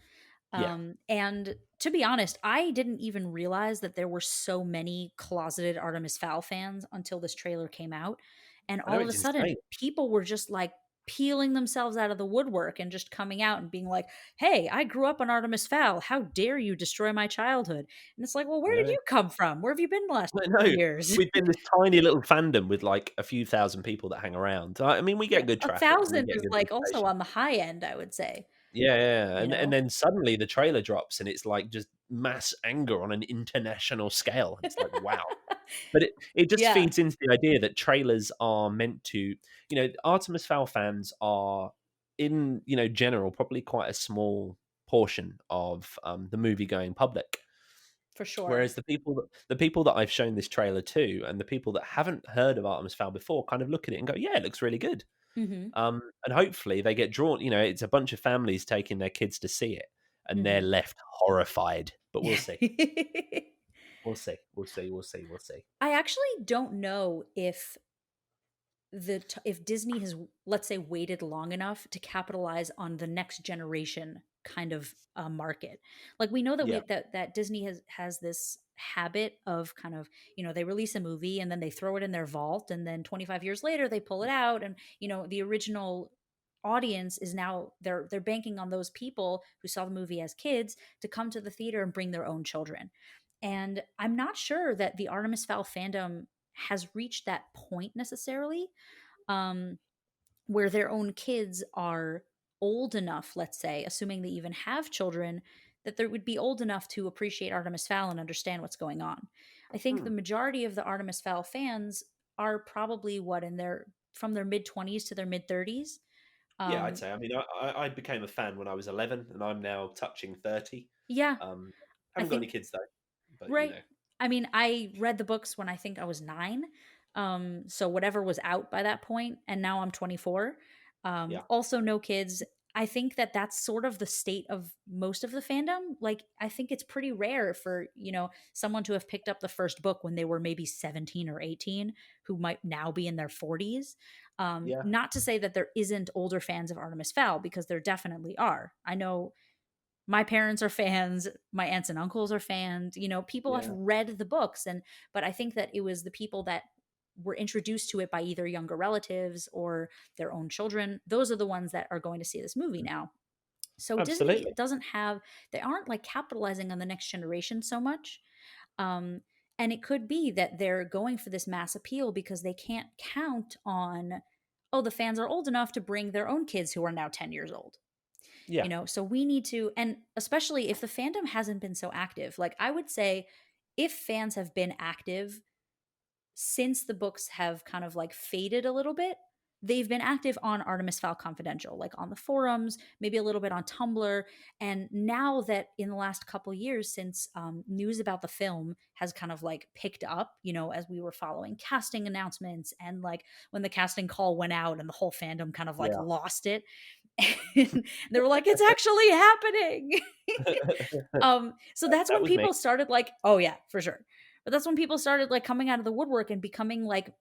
Yeah, And to be honest, I didn't even realize that there were so many closeted Artemis Fowl fans until this trailer came out. And I know, all of a it's sudden, insane. people were just like peeling themselves out of the woodwork and just coming out and being like, hey, I grew up on Artemis Fowl. How dare you destroy my childhood? And it's like, well, where I did know. you come from? Where have you been the last I few know. years? We've been this tiny little fandom with like a few thousand people that hang around. I mean, we Yeah, get good a traffic and we thousand get is good like also visitation. on the high end, I would say. Yeah, yeah. You And know? then suddenly the trailer drops and it's like just mass anger on an international scale. It's like, wow. But it just Yeah, feeds into the idea that trailers are meant to, Artemis Fowl fans are in, general, probably quite a small portion of the movie going public. for sure. Whereas the people that I've shown this trailer to and the people that haven't heard of Artemis Fowl before kind of look at it and go, yeah, it looks really good. Hmm. And hopefully they get drawn, it's a bunch of families taking their kids to see it and they're Hmm. left horrified. But we'll see. We'll see. We'll see. We'll see. We'll see. I actually don't know if if Disney has, let's say, waited long enough to capitalize on the next generation kind of market. Like we know that Yeah. that Disney has this habit of kind of, they release a movie and then they throw it in their vault and then 25 years later they pull it out, and the original audience is now they're banking on those people who saw the movie as kids to come to the theater and bring their own children. And I'm not sure that the Artemis Fowl fandom has reached that point necessarily, um, where their own kids are old enough, let's say, assuming they even have children, that they would be old enough to appreciate Artemis Fowl and understand what's going on. I think the Hmm. majority of the Artemis Fowl fans are probably what in their from their mid 20s to their mid 30s. Yeah, I'd Um, say. I mean, I became a fan when I was 11, and I'm now touching 30. yeah, Um, I haven't got any think kids though, but right. I mean, I read the books when I think I was 9. So whatever was out by that point, and now I'm 24. yeah, Also no kids. I think that that's sort of the state of most of the fandom. Like, I think it's pretty rare for, someone to have picked up the first book when they were maybe 17 or 18, who might now be in their 40s. yeah, Not to say that there isn't older fans of Artemis Fowl, because there definitely are. I know my parents are fans, my aunts and uncles are fans, people have yeah, read the books, but I think that it was the people that were introduced to it by either younger relatives or their own children. Those are the ones that are going to see this movie now. So Disney absolutely. doesn't have, they aren't like capitalizing on the next generation so much. um and it could be that they're going for this mass appeal because they can't count on, oh, the fans are old enough to bring their own kids who are now 10 years old. Yeah, So we need to, and especially if the fandom hasn't been so active, like I would say, if fans have been active since the books have kind of like faded a little bit, they've been active on Artemis Fowl Confidential, like on the forums, maybe a little bit on Tumblr. And now that in the last couple years, since news about the film has kind of like picked up, as we were following casting announcements, and like when the casting call went out and the whole fandom kind of like yeah. lost it, and they were like, it's actually happening. So that's That when was me. people started like, oh yeah, for sure. But that's when people started like coming out of the woodwork and becoming like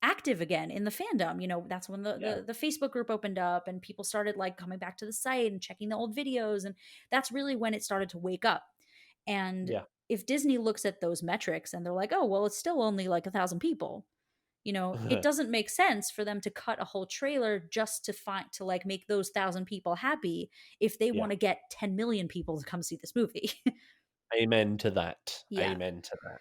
active again in the fandom. That's when the, Yeah, the the Facebook group opened up and people started like coming back to the site and checking the old videos, and that's really when it started to wake up. And yeah, if Disney looks at those metrics and they're like, oh well, it's still only like 1,000 people, it doesn't make sense for them to cut a whole trailer just to like make those 1,000 people happy if they yeah. want to get 10 million people to come see this movie. Amen to that. Yeah. Amen to that.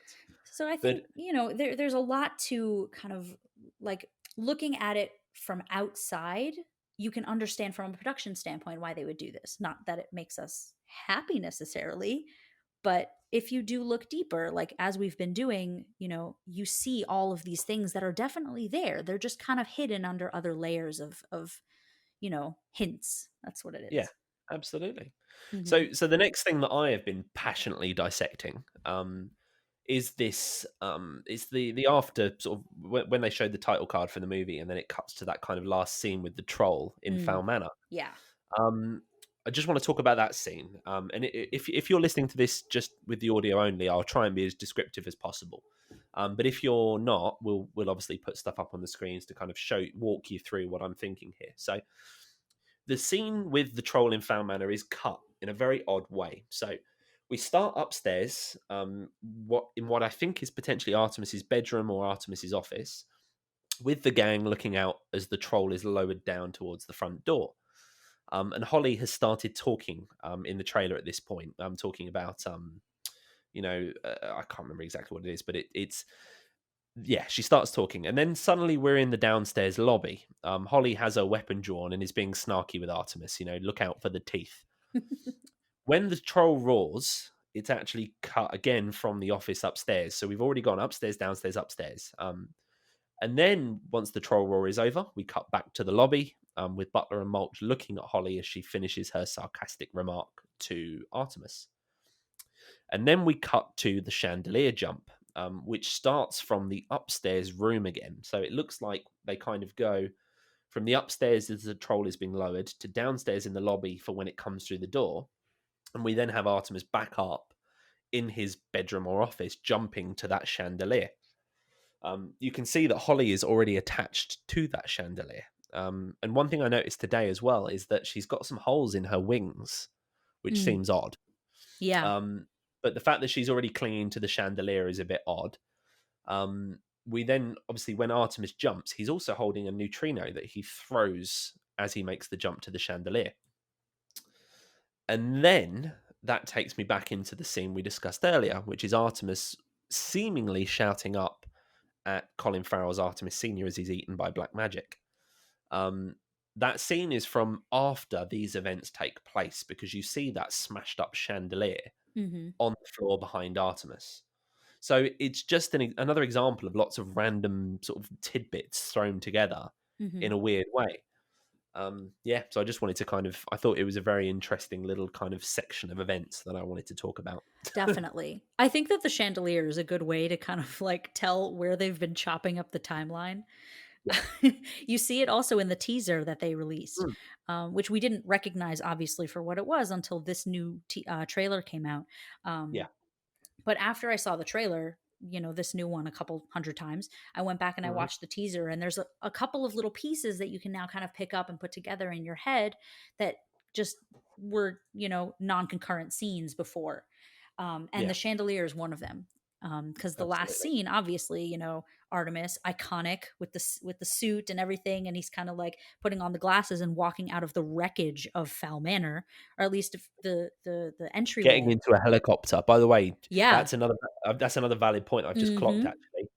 So I But think, there's a lot to kind of like looking at it from outside. You can understand from a production standpoint why they would do this. Not that it makes us happy necessarily, but if you do look deeper, like as we've been doing, you see all of these things that are definitely there. They're just kind of hidden under other layers of hints. That's what it yeah, is. absolutely. Mm-hmm. So the next thing that I have been passionately dissecting, is this it's the after sort of when they showed the title card for the movie, and then it cuts to that kind of last scene with the troll in Fowl Manor. Yeah. I just want to talk about that scene. And if you're listening to this just with the audio only, I'll try and be as descriptive as possible. But if you're not, we'll obviously put stuff up on the screens to kind of walk you through what I'm thinking here. So the scene with the troll in Fowl Manor is cut in a very odd way. So we start upstairs, what I think is potentially Artemis's bedroom or Artemis's office, with the gang looking out as the troll is lowered down towards the front door. And Holly has started talking in the trailer at this point. Talking about, I can't remember exactly what it is, but it's she starts talking, and then suddenly we're in the downstairs lobby. Holly has her weapon drawn and is being snarky with Artemis. Look out for the teeth. When the troll roars, it's actually cut again from the office upstairs. So we've already gone upstairs, downstairs, upstairs. And then once the troll roar is over, we cut back to the lobby with Butler and Mulch looking at Holly as she finishes her sarcastic remark to Artemis. And then we cut to the chandelier jump, which starts from the upstairs room again. So it looks like they kind of go from the upstairs as the troll is being lowered to downstairs in the lobby for when it comes through the door. And we then have Artemis back up in his bedroom or office, jumping to that chandelier. You can see that Holly is already attached to that chandelier. And one thing I noticed today as well is that she's got some holes in her wings, which seems odd. Yeah. But the fact that she's already clinging to the chandelier is a bit odd. We then, obviously, when Artemis jumps, he's also holding a neutrino that he throws as he makes the jump to the chandelier. And then that takes me back into the scene we discussed earlier, which is Artemis seemingly shouting up at Colin Farrell's Artemis Sr. as he's eaten by black magic. That scene is from after these events take place, because you see that smashed up chandelier on the floor behind Artemis. So it's just another example of lots of random sort of tidbits thrown together in a weird way. So I just wanted to I thought it was a very interesting little kind of section of events that I wanted to talk about. Definitely. I think that the chandelier is a good way to kind of like tell where they've been chopping up the timeline. Yeah. You see it also in the teaser that they released, which we didn't recognize, obviously, for what it was until this new trailer came out. But after I saw the trailer, this new one a couple hundred times, I went back and I watched the teaser, and there's a couple of little pieces that you can now kind of pick up and put together in your head that just were, non-concurrent scenes before. And the chandelier is one of them. Because the last scene, obviously, Artemis, iconic with the suit and everything, and he's kind of like putting on the glasses and walking out of the wreckage of Fowl Manor, or at least the entryway. Getting into a helicopter. By the way, yeah, that's another valid point I've just clocked, actually.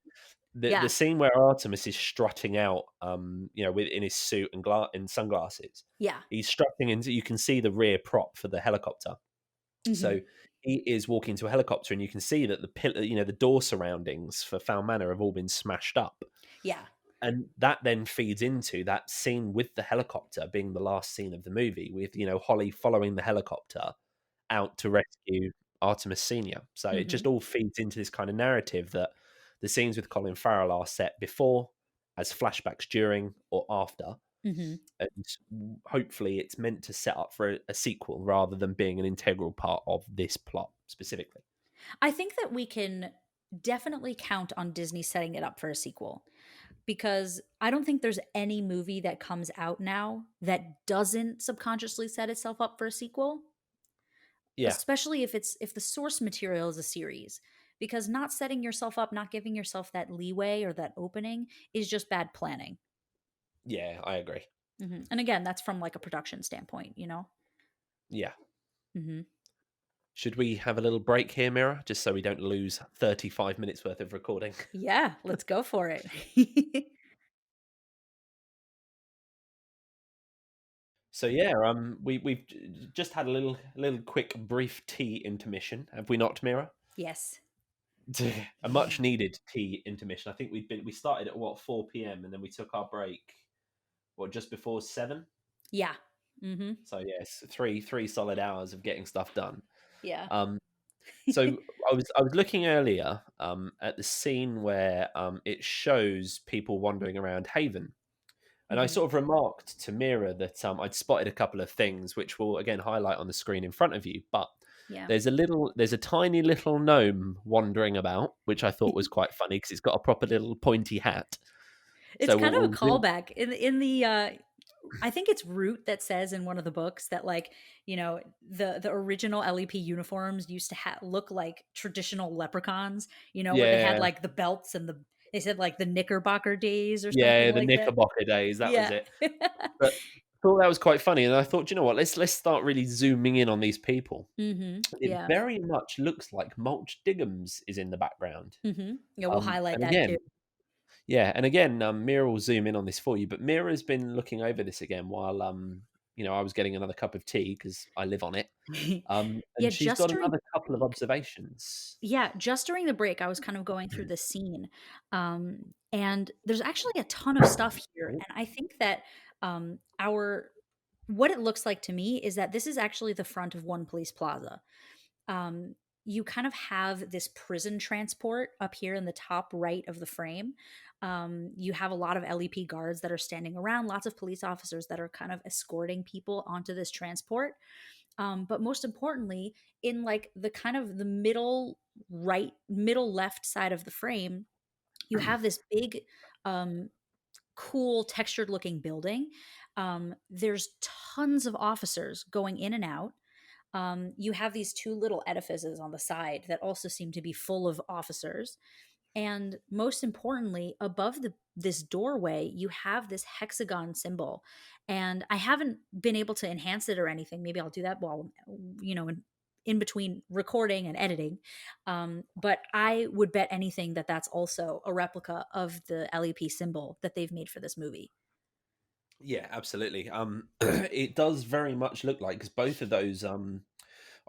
The scene where Artemis is strutting out, in his suit and and sunglasses. Yeah, he's strutting into. You can see the rear prop for the helicopter. So he is walking to a helicopter, and you can see that the door surroundings for Fowl Manor have all been smashed up. Yeah. And that then feeds into that scene with the helicopter being the last scene of the movie, with, Holly following the helicopter out to rescue Artemis Sr. So it just all feeds into this kind of narrative that the scenes with Colin Farrell are set before, as flashbacks during, or after. And hopefully it's meant to set up for a sequel rather than being an integral part of this plot specifically. I think that we can definitely count on Disney setting it up for a sequel, because I don't think there's any movie that comes out now that doesn't subconsciously set itself up for a sequel. Yeah. Especially if the source material is a series, because not setting yourself up, not giving yourself that leeway or that opening is just bad planning. Yeah, I agree. And again, that's from like a production standpoint, Yeah. Should we have a little break here, Mira, just so we don't lose 35 minutes worth of recording? Yeah, let's go for it. So yeah, we've just had a little quick brief tea intermission, have we not, Mira? Yes. A much needed tea intermission. I think we started at 4 p.m. and then we took our break just before 7. Yeah. So yes, three solid hours of getting stuff done. Yeah. So I was looking earlier at the scene where it shows people wandering around Haven. And I Mhm. sort of remarked to Mira that I'd spotted a couple of things, which will again highlight on the screen in front of you. But Yeah. there's a tiny little gnome wandering about, which I thought was quite funny because it's got a proper little pointy hat. It's So kind of a we'll zoom. callback in the I think it's Root that says in one of the books that, like, the original LEP uniforms used to look like traditional leprechauns, where they had Yeah, like the belts and they said like the Knickerbocker days or something yeah, the like that. Knickerbocker days. That was Yeah. it. But I thought that was quite funny, and I thought, you know what? Let's start really zooming in on these people. It Yeah. very much looks like Mulch Diggums is in the background. Yeah, we'll highlight And that too. again, yeah, and again, Mira will zoom in on this for you. But Mira's been looking over this again while I was getting another cup of tea because I live on it. Yeah, And she's got another couple of observations. just during the break, I was kind of going through the scene, and there's actually a ton of stuff here, Oh, and I think that our what it looks like to me is that this is actually the front of One Police Plaza. Um, you kind of have this prison transport up here in the top right of the frame. You have a lot of LEP guards that are standing around, lots of police officers that are kind of escorting people onto this transport. But most importantly, in like the kind of the middle left side of the frame, you have this big, um, cool, textured looking building. There's tons of officers going in and out. You have these two little edifices on the side that also seem to be full of officers. And most importantly, above this doorway, you have this hexagon symbol. And I haven't been able to enhance it or anything. Maybe I'll do that while, in between recording and editing. But I would bet anything that that's also a replica of the LEP symbol that they've made for this movie. yeah, absolutely. It does very much look like because both of those on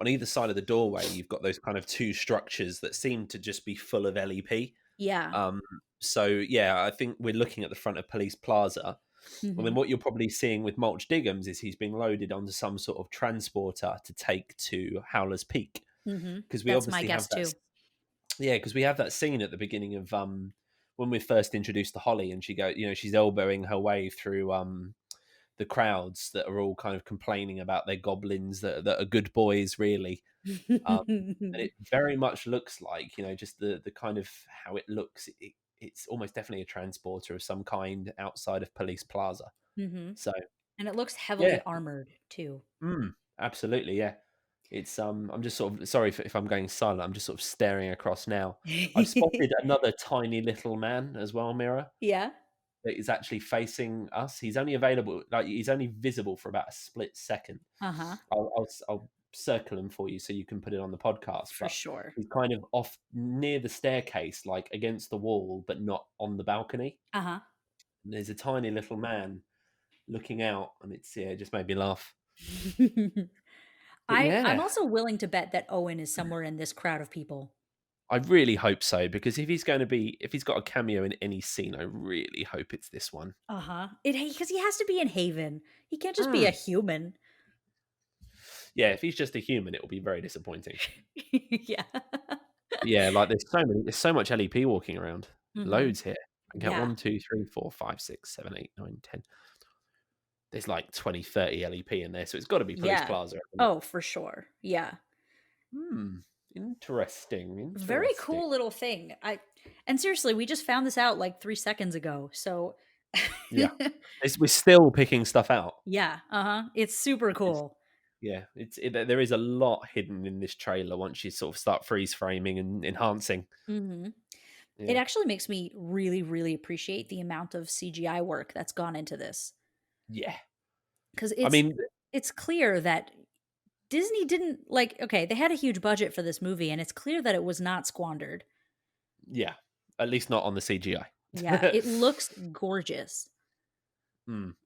either side of the doorway, you've got those kind of two structures that seem to just be full of LEP. Yeah. Um, so yeah, I think we're looking at the front of Police Plaza. And then Hmm. what you're probably seeing with Mulch Diggums is he's being loaded onto some sort of transporter to take to Howler's Peak. Hmm. Because we That's my obviously have guess that. too. Yeah, because we have that scene at the beginning of when we're first introduced to Holly, and she's elbowing her way through the crowds that are all kind of complaining about their goblins that are good boys, really. Um, and it very much looks like, just the kind of how it looks. It's almost definitely a transporter of some kind outside of Police Plaza. Hmm. So And it looks yeah, heavily armored too. absolutely, yeah. It's I'm just sort of sorry if I'm going silent. I'm just sort of staring across now. I've spotted another tiny little man as well, Mira, Yeah. that is actually facing us. He's only available, like he's only visible for about a split second. Uh-huh. I'll circle him for you so you can put it on the podcast. For But sure. he's kind of off near the staircase, like against the wall, but not on the balcony. Uh-huh. And there's a tiny little man looking out, and it just made me laugh. But I'm yeah, also willing to bet that Owen is somewhere in this crowd of people. I really hope so because if he's got a cameo in any scene, I really hope it's this one. Uh-huh. Because he has to be in Haven. He can't just be a Mm. human. Yeah, if he's just a human, it will be very disappointing. Yeah. But yeah, like there's so much LEP walking around. Hmm. Loads here. I can count Yeah. 1, 2, 3, 4, 5, 6, 7, 8, 9, 10. There's like 20, 30 LEP in there, so it's got to be Police Yeah. Plaza, hasn't it? Oh, for sure. Yeah. Interesting. Very Interesting. cool little thing. And seriously, we just found this out like 3 seconds ago. So Yeah, we're still picking stuff out. yeah. Uh-huh. It's super It's, cool. yeah, there is a lot hidden in this trailer once you sort of start freeze framing and enhancing. Hmm. It Yeah, actually makes me really, really appreciate the amount of CGI work that's gone into this. yeah. Because I mean, it's clear that Disney didn't okay, they had a huge budget for this movie, and it's clear that it was not squandered. yeah, at least not on the Yeah, CGI. it looks gorgeous.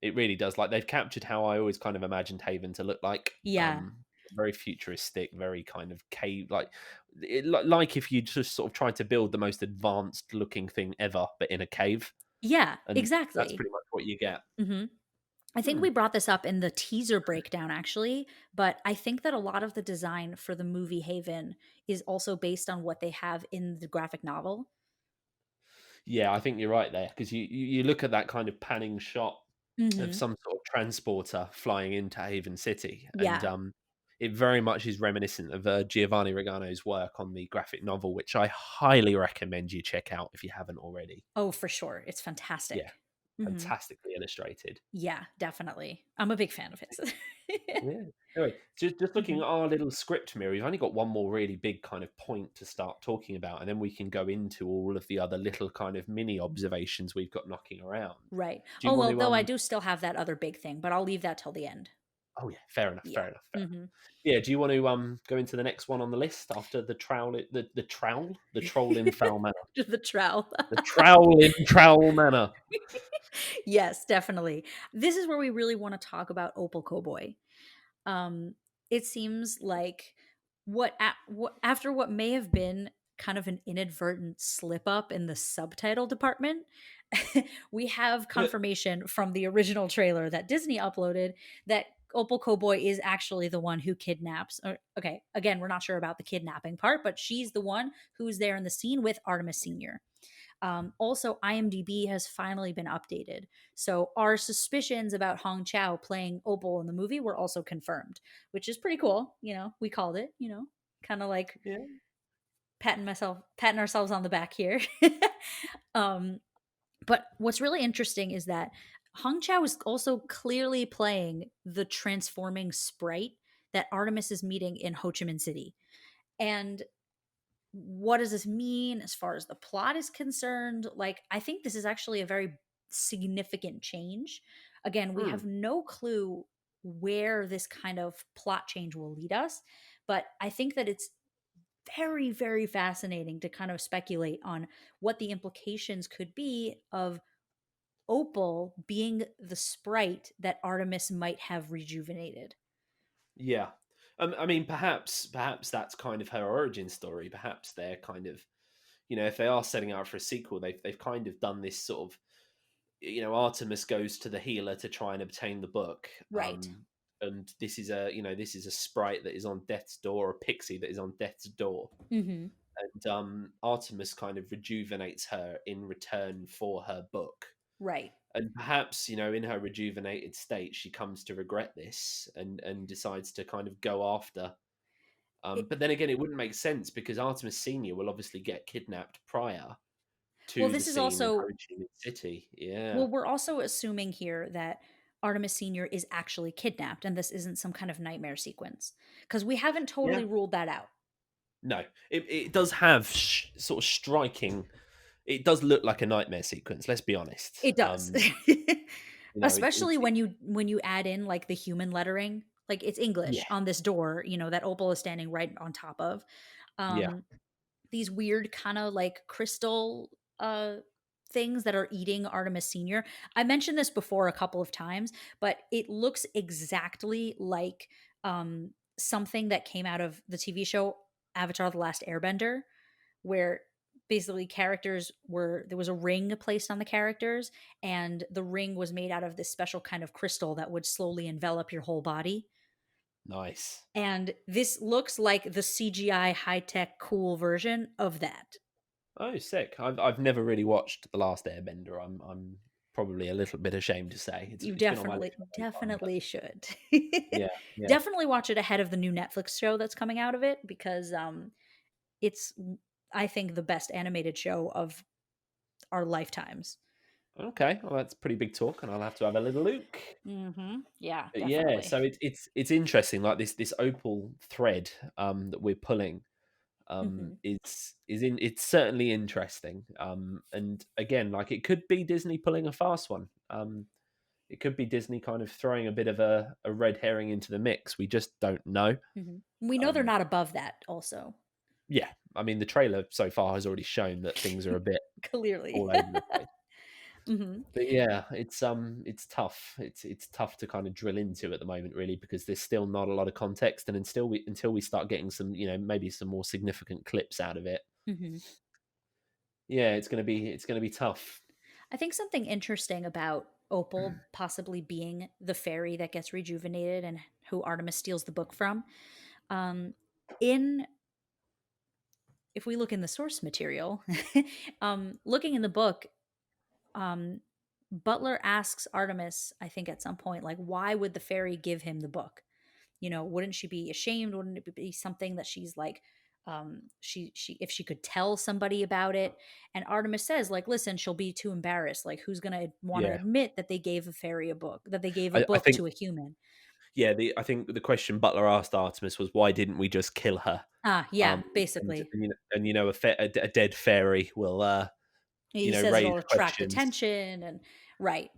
It really does. Like they've captured how I always kind of imagined Haven to look like. Yeah. Very futuristic, very kind of cave like if you just sort of tried to build the most advanced looking thing ever, but in a cave, Yeah, and that's exactly. pretty much what you get. Hmm. I think we brought this up in the teaser breakdown, actually, but I think that a lot of the design for the movie Haven is also based on what they have in the graphic novel. Yeah, I think you're right there, because you look at that kind of panning shot of Mm-hmm. some sort of transporter flying into Haven City, and Yeah. it very much is reminiscent of Giovanni Regano's work on the graphic novel, which I highly recommend you check out if you haven't already. Oh, for sure. It's Yeah, fantastic. Mm-hmm. fantastically illustrated. Yeah, definitely. I'm a big fan of his. Yeah. Anyway, just looking hmm at our little script mirror, we've only got one more really big kind of point to start talking about, and then we can go into all of the other little kind of mini observations we've got knocking around. Right. Do you Oh, want well, to though I do still have that other big thing, but I'll leave that till the end. Oh yeah, fair enough, Yeah. fair enough, fair enough. hmm Yeah, do you want to go into the next one on the list after the trowel, the troll in Foul Manor, The trowel. the trowel in Trowel Manor? Yes, definitely. This is where we really want to talk about Opal Cowboy. It seems like after what may have been kind of an inadvertent slip up in the subtitle department, we have confirmation from the original trailer that Disney uploaded that Opal Cowboy is actually the one who kidnaps. Okay, again, we're not sure about the kidnapping part, but she's the one who's there in the scene with Artemis Sr. Also, IMDb has finally been updated. So our suspicions about Hong Chow playing Opal in the movie were also confirmed, which is pretty cool. We called it, kind of like Yeah, patting ourselves on the back here. um, but what's really interesting is that Hong Chow is also clearly playing the transforming sprite that Artemis is meeting in Ho Chi Minh City. And what does this mean as far as the plot is concerned? Like, I think this is actually a very significant change. Again, we have no clue where this kind of plot change will lead us, but I think that it's very, very fascinating to kind of speculate on what the implications could be of Opal being the sprite that Artemis might have rejuvenated. yeah. I mean, perhaps that's kind of her origin story. Perhaps they're kind of, if they are setting out for a sequel, they've kind of done this sort of, Artemis goes to the healer to try and obtain the book. Right. And this is a sprite that is on death's door, a pixie that is on death's door. Mm-hmm. And Artemis kind of rejuvenates her in return for her book. Right. And perhaps, in her rejuvenated state, she comes to regret this and decides to kind of go after. But then again, it wouldn't make sense because Artemis Senior will obviously get kidnapped prior Well, to the this is scene in Ho also Chi Minh City. Yeah. Well, we're also assuming here that Artemis Sr. is actually kidnapped and this isn't some kind of nightmare sequence because we haven't totally Yeah. ruled that out. No, it does have sort of striking. It does look like a nightmare sequence. Let's be honest. It does. Especially It's when you add in like the human lettering, like it's English yeah, on this door, that Opal is standing right on top of. yeah. These weird kind of like crystal things that are eating Artemis Senior. I mentioned this before a couple of times, but it looks exactly like something that came out of the TV show Avatar: The Last Airbender, where basically there was a ring placed on the characters, and the ring was made out of this special kind of crystal that would slowly envelop your whole body. Nice. And this looks like the CGI high tech cool version of that. Oh, sick. I've never really watched The Last Airbender. I'm probably a little bit ashamed to say. You It's been on my list for a long time, but definitely should. yeah, yeah. Definitely watch it ahead of the new Netflix show that's coming out of it because it's I think the best animated show of our lifetimes. Okay, well that's pretty big talk, and I'll have to have a little look. Yeah, But yeah, definitely. so it's interesting. Like this opal thread that we're pulling hmm it's certainly interesting. And again, like it could be Disney pulling a fast one. It could be Disney kind of throwing a bit of a red herring into the mix. We just don't know. We know they're Um, not above that. Also, yeah, I mean the trailer so far has already shown that things are a bit clearly. all over the place. hmm But yeah, it's tough. It's tough to kind of drill into at the moment, really, because there's still not a lot of context, and until we start getting some, maybe some more significant clips out of it, hmm yeah, it's gonna be tough. I think something interesting about Opal possibly being the fairy that gets rejuvenated and who Artemis steals the book from. In If we look in the source material, looking in the book, Butler asks Artemis, I think at some point, like, why would the fairy give him the book? You know, wouldn't she be ashamed? Wouldn't it be something that she's like, she if she could tell somebody about it? And Artemis says, like, listen, she'll be too embarrassed. Like, who's gonna want to Yeah. admit that they gave a fairy a book, that they gave a I book think, to a human? yeah, I think the question Butler asked Artemis was, why didn't we just kill her? Yeah, And, basically. a dead fairy will, He says raise it'll attract questions. attention and right.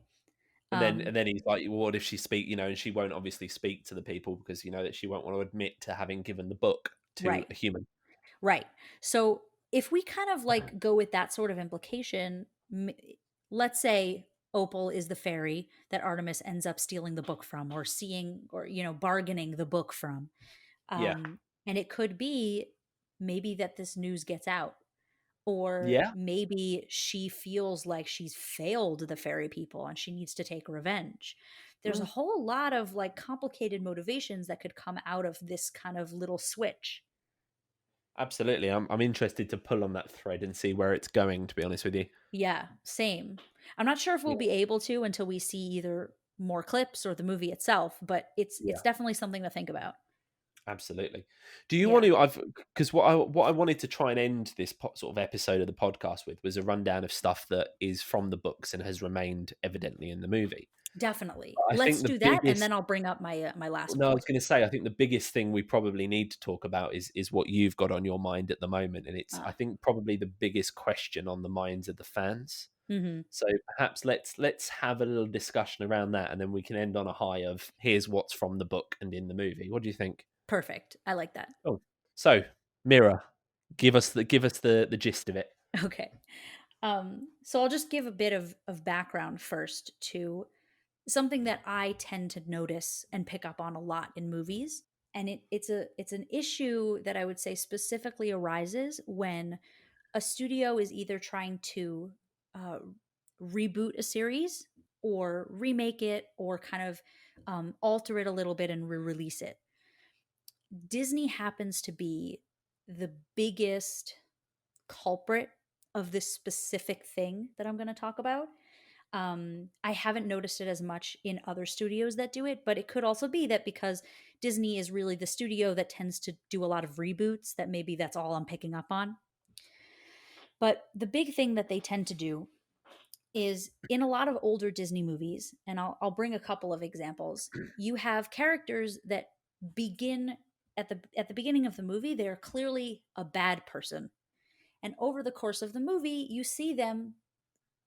And then he's like, well, what if she speak, and she won't obviously speak to the people because, that she won't want to admit to having given the book to Right. a human. Right. So if we kind of like go with that sort of implication, let's say Opal is the fairy that Artemis ends up stealing the book from, or seeing, or bargaining the book from. Yeah. And it could be maybe that this news gets out, or Yeah. maybe she feels like she's failed the fairy people and she needs to take revenge. There's a Mm, whole lot of like complicated motivations that could come out of this kind of little switch. absolutely. I'm interested to pull on that thread and see where it's going, to be honest with you. Yeah, same. I'm not sure if we'll Yeah. be able to until we see either more clips or the movie itself, but it's Yeah. definitely something to think about. Absolutely. Do you want Yeah, to? Because what I wanted to try and end this sort of episode of the podcast with was a rundown of stuff that is from the books and has remained evidently in the movie. definitely. I think Let's the do that, and biggest then I'll bring up my last No, I was point. going to say, I think the biggest thing we probably need to talk about is what you've got on your mind at the moment, and it's, I Ah, think, probably the biggest question on the minds of the fans. mm-hmm. So perhaps let's have a little discussion around that, and then we can end on a high of here's what's from the book and in the movie. What do you think? Perfect. I like that. Oh, so Mira, give us the gist of it. Okay. So I'll just give a bit of background first to something that I tend to notice and pick up on a lot in movies. And it's an issue that I would say specifically arises when a studio is either trying to uh, reboot a series or remake it or kind of alter it a little bit and re-release it. Disney happens to be the biggest culprit of this specific thing that I'm going to talk about. I haven't noticed it as much in other studios that do it, but it could also be that because Disney is really the studio that tends to do a lot of reboots, that maybe that's all I'm picking up on. But the big thing that they tend to do is in a lot of older Disney movies, and I'll bring a couple of examples. You have characters that begin at the beginning of the movie, they're clearly a bad person. And over the course of the movie, you see them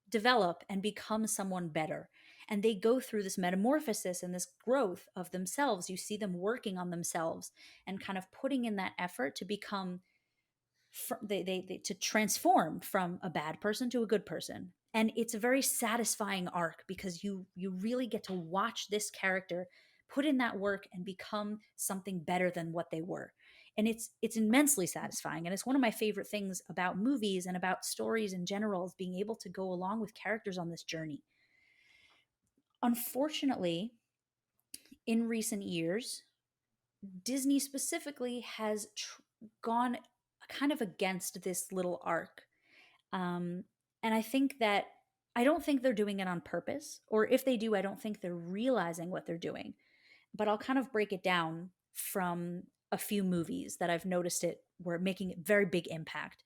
develop and become someone better. And they go through this metamorphosis and this growth of themselves. You see them working on themselves and kind of putting in that effort to become they to transform from a bad person to a good person. And it's a very satisfying arc because you really get to watch this character put in that work and become something better than what they were. And it's immensely satisfying, and it's one of my favorite things about movies and about stories in general, is being able to go along with characters on this journey. Unfortunately, in recent years, Disney specifically has gone kind of against this little arc. Um, and I don't think they're doing it on purpose, or if they do, I don't think they're realizing what they're doing. But I'll kind of break it down from a few movies that I've noticed it were making a very big impact.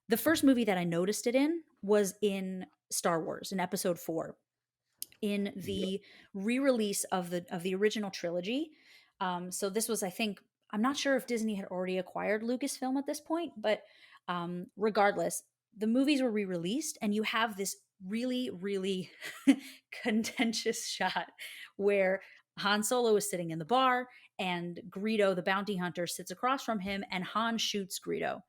The first movie that I noticed it in was in Star Wars, in Episode 4, in Yeah. the re-release of the original trilogy. So this was, I think, I'm not sure if Disney had already acquired Lucasfilm at this point, but regardless, the movies were re-released, and you have this really, really contentious shot where Han Solo is sitting in the bar, and Greedo, the bounty hunter, sits across from him, and Han shoots Greedo.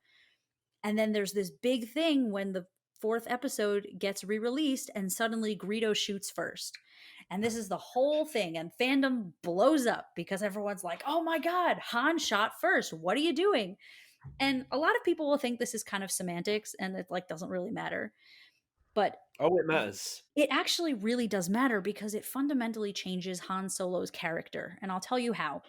And then there's this big thing when the fourth episode gets re-released, and suddenly Greedo shoots first. And this is the whole thing, and fandom blows up because everyone's like, "Oh my god, Han shot first. What are you doing?" And a lot of people will think this is kind of semantics and it like doesn't really matter. But Oh, it matters. It actually really does matter because it fundamentally changes Han Solo's character. And I'll tell you how.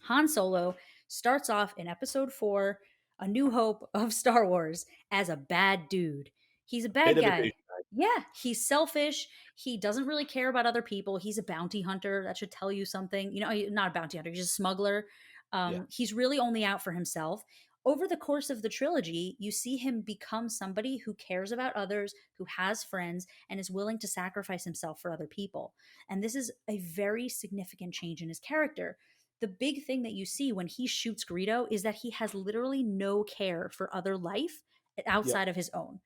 Han Solo starts off in episode 4, A New Hope of Star Wars, as a bad dude. He's a Bit bad of a douche. guy. Yeah, he's selfish. He doesn't really care about other people. He's a bounty hunter. That should tell you something. Not a bounty hunter, he's a smuggler. Yeah. He's really only out for himself. Over the course of the trilogy, you see him become somebody who cares about others, who has friends, and is willing to sacrifice himself for other people. And this is a very significant change in his character. The big thing that you see when he shoots Greedo is that he has literally no care for other life Yeah. outside of his own.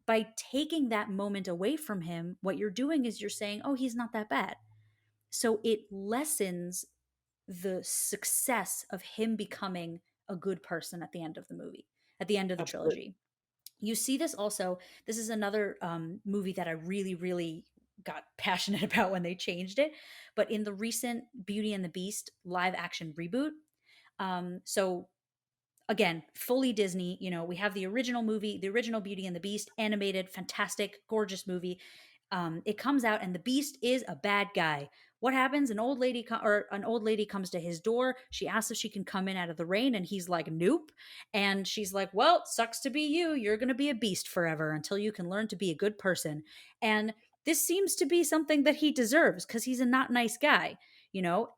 By taking that moment away from him, what you're doing is you're saying, oh, he's not that bad. So it lessens the success of him becoming a good person at the end of the movie, at the end of the Absolutely. trilogy. You see this also. This is another movie that I really, really got passionate about when they changed it. But in the recent Beauty and the Beast live action reboot, so again, fully Disney. We have the original movie, the original Beauty and the Beast, animated, fantastic, gorgeous movie. It comes out, and the Beast is a bad guy. What happens? An old lady comes to his door. She asks if she can come in out of the rain, and he's like, "Nope." And she's like, "Well, sucks to be you. You're gonna be a beast forever until you can learn to be a good person." And this seems to be something that he deserves because he's a not nice guy,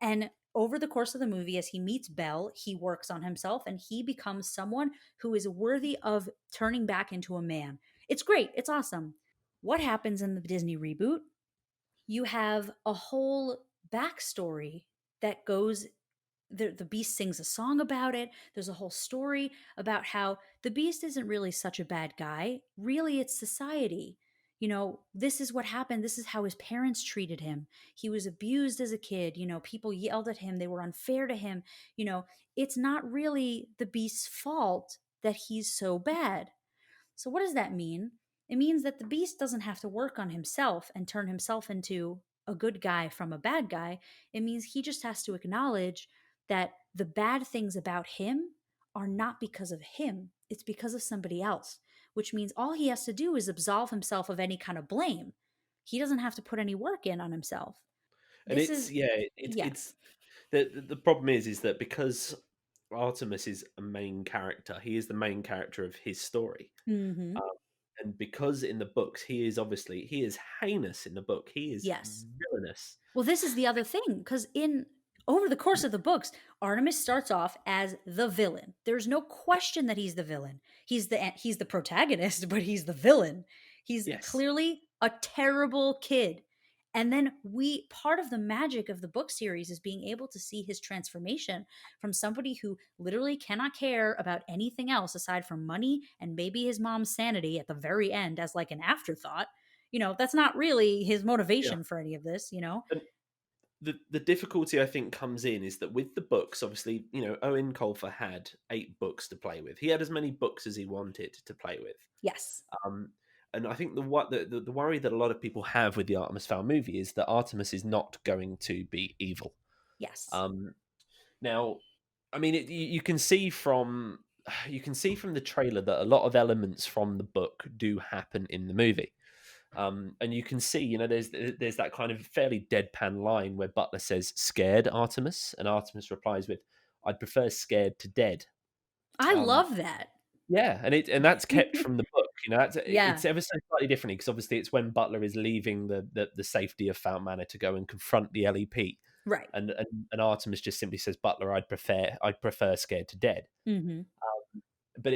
And over the course of the movie, as he meets Belle, he works on himself and he becomes someone who is worthy of turning back into a man. It's great. It's awesome. What happens in the Disney reboot? You have a whole backstory that goes. The Beast sings a song about it. There's a whole story about how the Beast isn't really such a bad guy. Really, it's society. This is what happened. This is how his parents treated him. He was abused as a kid. People yelled at him. They were unfair to him. It's not really the Beast's fault that he's so bad. So, what does that mean? It means that the Beast doesn't have to work on himself and turn himself into a good guy from a bad guy. It means he just has to acknowledge that the bad things about him are not because of him, it's because of somebody else, which means all he has to do is absolve himself of any kind of blame. He doesn't have to put any work in on himself. And This is, yeah. it's the problem is that because Artemis is a main character, he is the main character of his story. Mm-hmm. Um, and because in the books he is heinous in the book. He is Yes. villainous. Well, this is the other thing, because over the course of the books, Artemis starts off as the villain. There's no question that he's the villain. He's the protagonist, but he's the villain. He's Yes. clearly a terrible kid. And then part of the magic of the book series is being able to see his transformation from somebody who literally cannot care about anything else aside from money and maybe his mom's sanity at the very end as like an afterthought. That's not really his Yeah. motivation for any of this. And the difficulty I think comes in is that with the books, obviously, Owen Colfer had 8 books to play with. He had as many books as he wanted to play with. Yes. And I think the worry that a lot of people have with the Artemis Fowl movie is that Artemis is not going to be evil. Yes. Now, I mean, you can see from the trailer that a lot of elements from the book do happen in the movie. And you can see, there's that kind of fairly deadpan line where Butler says, "Scared, Artemis?" And Artemis replies with, "I'd prefer scared to dead." I Um, love that. yeah, and that's kept from the book. Yeah. It's ever so slightly differently because obviously it's when Butler is leaving the safety of Fountain Manor to go and confront the LEP, Right. and Artemis just simply says, "Butler, I'd prefer scared to dead." Mm-hmm. But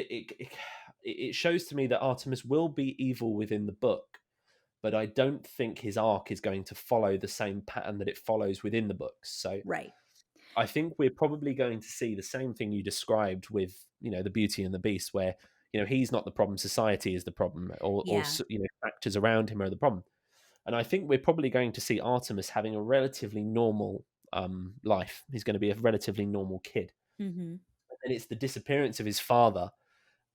it shows to me that Artemis will be evil within the book, but I don't think his arc is going to follow the same pattern that it follows within the books. So Right. I think we're probably going to see the same thing you described with, the Beauty and the Beast, where, he's not the problem, society is the problem, or Yeah. factors around him are the problem. And I think we're probably going to see Artemis having a relatively normal life. He's going to be a relatively normal kid. Mm-hmm. And it's the disappearance of his father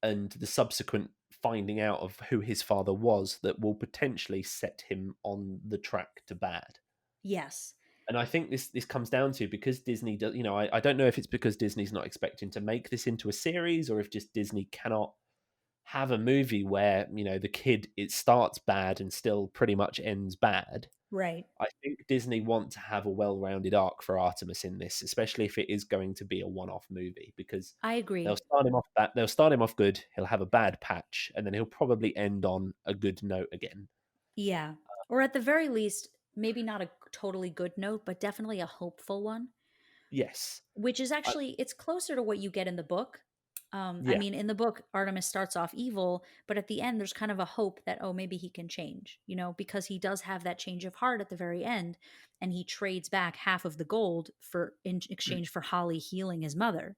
and the subsequent finding out of who his father was that will potentially set him on the track to bad. Yes. And I think this comes down to, because Disney does, I don't know if it's because Disney's not expecting to make this into a series, or if just Disney cannot have a movie where, the kid, it starts bad and still pretty much ends bad. Right. I think Disney want to have a well-rounded arc for Artemis in this, especially if it is going to be a one-off movie, because I agree. they'll start him off good, he'll have a bad patch, and then he'll probably end on a good note again. Yeah. Or at the very least, maybe not a totally good note, but definitely a hopeful one. Yes. Which is actually, it's closer to what you get in the book. I Yeah. mean, in the book, Artemis starts off evil, but at the end, there's kind of a hope that, oh, maybe he can change, because he does have that change of heart at the very end, and he trades back half of the gold in exchange for Holly healing his mother.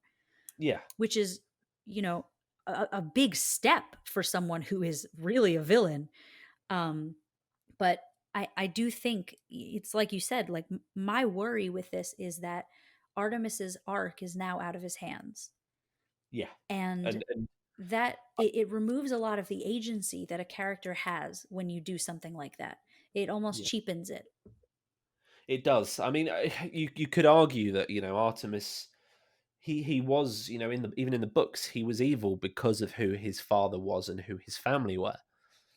Yeah. Which is, a big step for someone who is really a villain. But I do think it's like you said, like my worry with this is that Artemis's arc is now out of his hands. Yeah. And that it removes a lot of the agency that a character has when you do something like that. It almost cheapens it. It does. I mean, you could argue that, Artemis, he was, even in the books, he was evil because of who his father was and who his family were.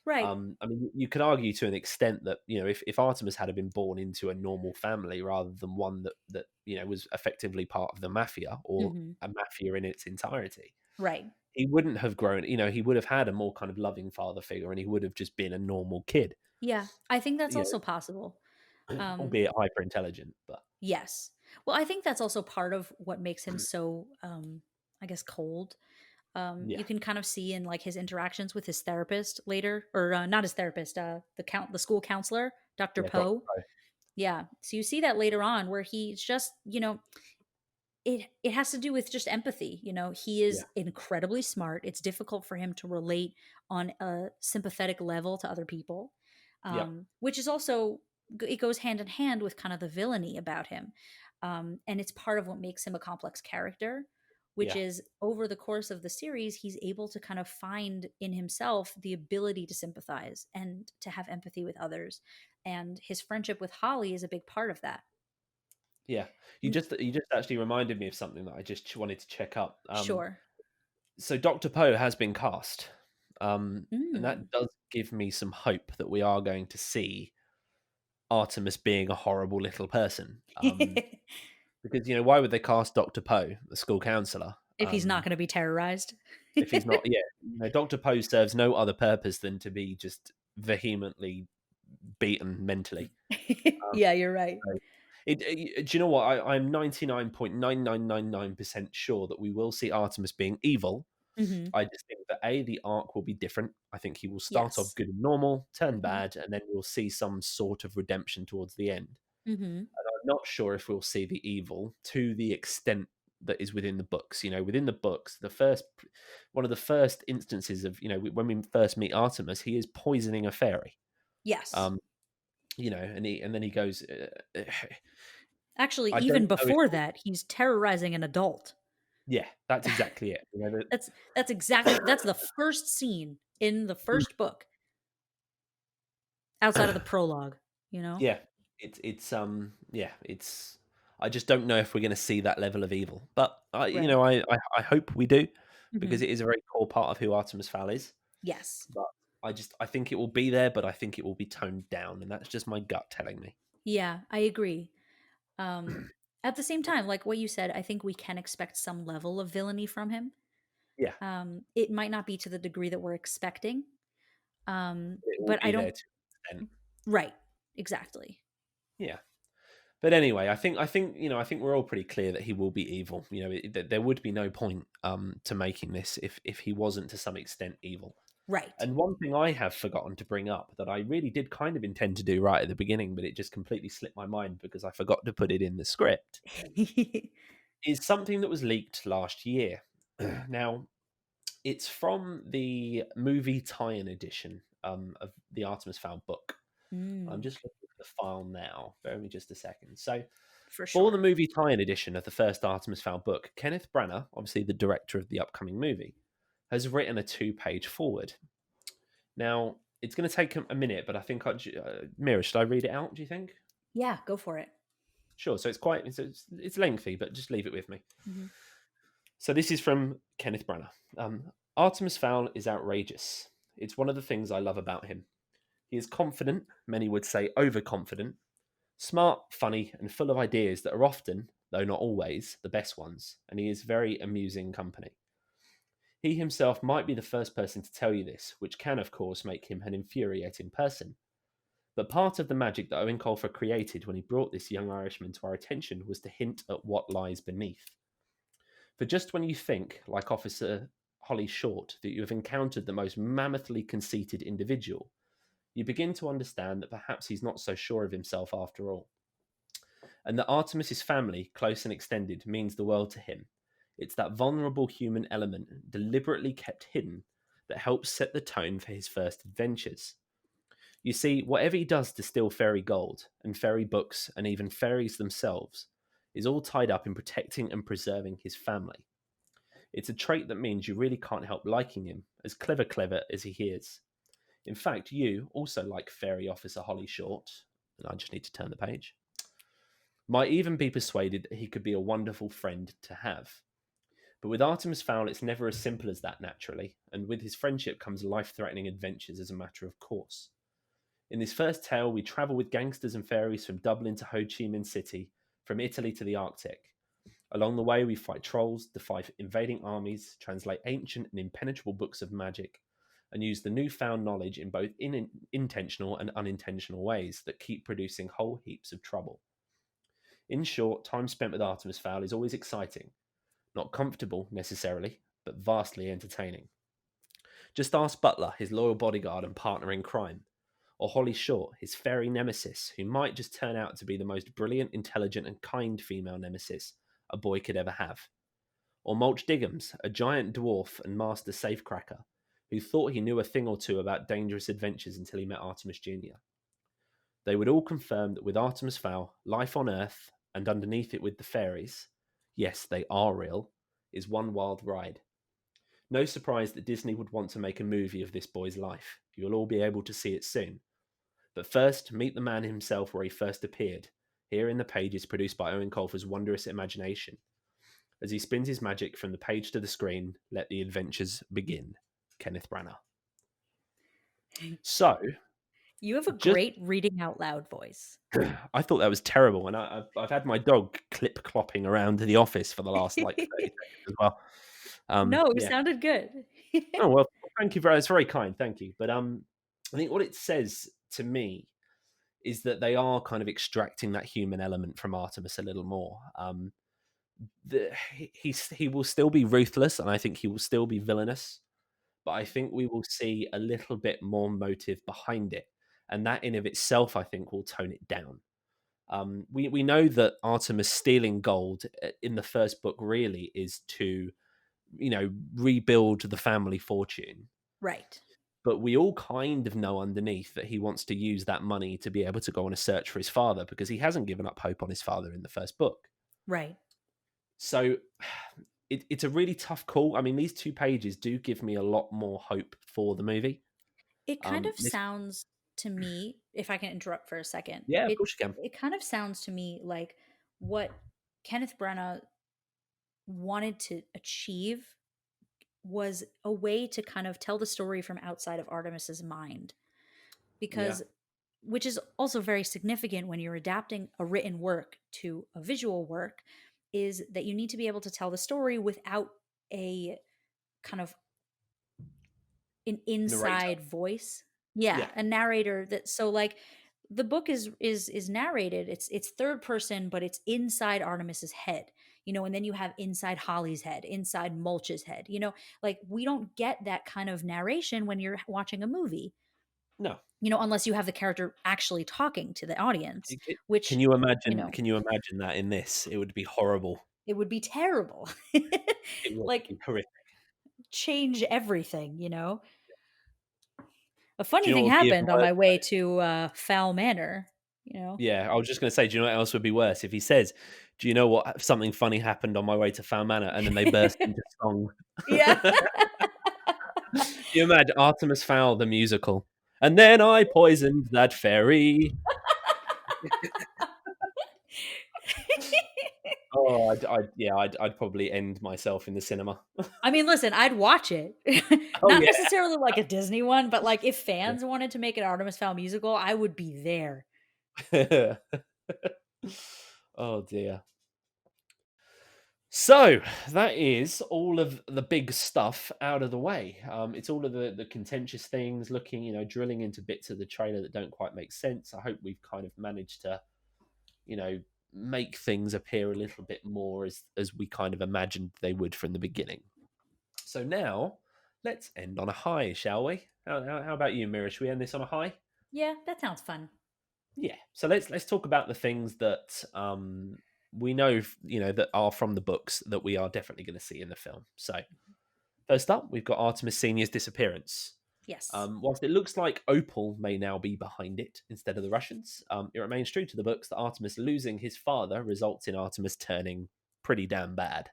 Right. I mean, you could argue to an extent that, if Artemis had been born into a normal family rather than one that was effectively part of the mafia or a mafia in its entirety, right, he wouldn't have grown. He would have had a more kind of loving father figure, and he would have just been a normal kid. Yeah, I think that's You also possible. albeit hyper intelligent, but yes. Well, I think that's also part of what makes him so, I guess, cold. You can kind of see in like his interactions with his therapist later, or not his therapist, the school counselor, Dr. Poe. Yeah, so you see that later on where he's just, it has to do with just empathy. He is incredibly smart. It's difficult for him to relate on a sympathetic level to other people, which is also, it goes hand in hand with kind of the villainy about him. And it's part of what makes him a complex character, which is over the course of the series, he's able to kind of find in himself the ability to sympathize and to have empathy with others. And his friendship with Holly is a big part of that. Yeah, you just actually reminded me of something that I just wanted to check up. Sure. So Dr. Poe has been cast, and that does give me some hope that we are going to see Artemis being a horrible little person. Because why would they cast Dr. Poe, the school counselor, if he's not going to be terrorized? If he's not, Dr. Poe serves no other purpose than to be just vehemently beaten mentally. Yeah, you're right. Do you know what? I'm 99.9999% sure that we will see Artemis being evil. I just think that the arc will be different. I think he will start off good and normal, turn bad, and then we'll see some sort of redemption towards the end. And I'm not sure if we'll see the evil to the extent that is within the books. Within the books, one of the first instances of, when we first meet Artemis, he is poisoning a fairy. Yes. And then he goes. Actually, even before that, he's terrorizing an adult. Yeah, that's exactly it. That's the first scene in the first book, outside of the prologue. Yeah, it's I just don't know if we're going to see that level of evil, but I hope we do, because it is a very core part of who Artemis Fowl is. Yes, but I think it will be there, but I think it will be toned down, and that's just my gut telling me. Yeah, I agree. At the same time, like what you said, I think we can expect some level of villainy from him. Yeah. It might not be to the degree that we're expecting. But I don't. Right. Exactly. Yeah. But anyway, I think we're all pretty clear that he will be evil. There would be no point to making this if he wasn't to some extent evil. Right. And one thing I have forgotten to bring up that I really did kind of intend to do right at the beginning, but it just completely slipped my mind because I forgot to put it in the script, is something that was leaked last year. Now, it's from the movie tie-in edition of the Artemis Fowl book. I'm just looking at the file now. Bear with me just a second. So, for the movie tie-in edition of the first Artemis Fowl book, Kenneth Branagh, obviously the director of the upcoming movie, has written a 2-page foreword. Now, it's going to take a minute, but I think Mira, should I read it out? Do you think? Yeah, go for it. Sure. So it's lengthy, but just leave it with me. So this is from Kenneth Branagh. Artemis Fowl is outrageous. It's one of the things I love about him. He is confident, many would say overconfident, smart, funny, and full of ideas that are often, though not always, the best ones, and he is very amusing company. He himself might be the first person to tell you this, which can, of course, make him an infuriating person. But part of the magic that Owen Colfer created when he brought this young Irishman to our attention was to hint at what lies beneath. For just when you think, like Officer Holly Short, that you have encountered the most mammothly conceited individual, you begin to understand that perhaps he's not so sure of himself after all. And that Artemis's family, close and extended, means the world to him. It's that vulnerable human element, deliberately kept hidden, that helps set the tone for his first adventures. You see, whatever he does to steal fairy gold, and fairy books, and even fairies themselves, is all tied up in protecting and preserving his family. It's a trait that means you really can't help liking him, as clever as he is. In fact, you, also like Fairy Officer Holly Short, and I just need to turn the page, might even be persuaded that he could be a wonderful friend to have. But with Artemis Fowl, it's never as simple as that, naturally, and with his friendship comes life-threatening adventures as a matter of course. In this first tale, we travel with gangsters and fairies from Dublin to Ho Chi Minh City, from Italy to the Arctic. Along the way, we fight trolls, defy invading armies, translate ancient and impenetrable books of magic, and use the newfound knowledge in both intentional and unintentional ways that keep producing whole heaps of trouble. In short, time spent with Artemis Fowl is always exciting. Not comfortable, necessarily, but vastly entertaining. Just ask Butler, his loyal bodyguard and partner in crime, or Holly Short, his fairy nemesis, who might just turn out to be the most brilliant, intelligent, and kind female nemesis a boy could ever have. Or Mulch Diggums, a giant dwarf and master safecracker, who thought he knew a thing or two about dangerous adventures until he met Artemis Jr. They would all confirm that with Artemis Fowl, life on Earth, and underneath it with the fairies, yes, they are real, is one wild ride. No surprise that Disney would want to make a movie of this boy's life. You'll all be able to see it soon. But first, meet the man himself where he first appeared, here in the pages produced by Owen Colfer's wondrous imagination. As he spins his magic from the page to the screen, let the adventures begin. Kenneth Branagh. So, you have a great reading out loud voice. I thought that was terrible, and I've had my dog clip-clopping around the office for the last 30 seconds as well. No, it sounded good. Oh, well, thank you very much. It's very kind, thank you. But I think what it says to me is that they are kind of extracting that human element from Artemis a little more. He will still be ruthless, and I think he will still be villainous, but I think we will see a little bit more motive behind it, and that in of itself, I think, will tone it down. We know that Artemis stealing gold in the first book really is to, rebuild the family fortune. Right. But we all kind of know underneath that he wants to use that money to be able to go on a search for his father, because he hasn't given up hope on his father in the first book. Right. So it's a really tough call. I mean, these 2 pages do give me a lot more hope for the movie. It kind of sounds to me, if I can interrupt for a second. Yeah, of course you can. It kind of sounds to me like what Kenneth Branagh wanted to achieve was a way to kind of tell the story from outside of Artemis's mind. Because, which is also very significant when you're adapting a written work to a visual work, is that you need to be able to tell the story without a kind of an inside narrator. Voice. Yeah, a narrator that, so like the book is narrated, it's third person, but it's inside Artemis's head, and then you have inside Holly's head, inside Mulch's head, like we don't get that kind of narration when you're watching a movie. No. Unless you have the character actually talking to the audience, which can you imagine? Can you imagine that in this? It would be horrible. It would be terrible. It would be horrific. Change everything, A funny thing happened on my way to Fowl Manor, Yeah, I was just going to say, do you know what else would be worse? If he says, do you know what, something funny happened on my way to Fowl Manor, and then they burst into song. Yeah. You imagine Artemis Fowl, the musical. And then I poisoned that fairy. Oh, I'd probably end myself in the cinema. I mean, listen, I'd watch it. Oh Not yeah. necessarily like a Disney one, but like if Yeah. fans wanted to make an Artemis Fowl musical, I would be there. Oh dear. So that is all of the big stuff out of the way. It's all of the contentious things, looking, drilling into bits of the trailer that don't quite make sense. I hope we've kind of managed to, you know, make things appear a little bit more as we kind of imagined they would from the beginning. So now let's end on a high, shall we? How about you, Mira? Should we end this on a high? Yeah, that sounds fun. Yeah. So let's talk about the things that we know, that are from the books that we are definitely going to see in the film. So first up, we've got Artemis Senior's disappearance. Yes. Whilst it looks like Opal may now be behind it instead of the Russians, it remains true to the books that Artemis losing his father results in Artemis turning pretty damn bad.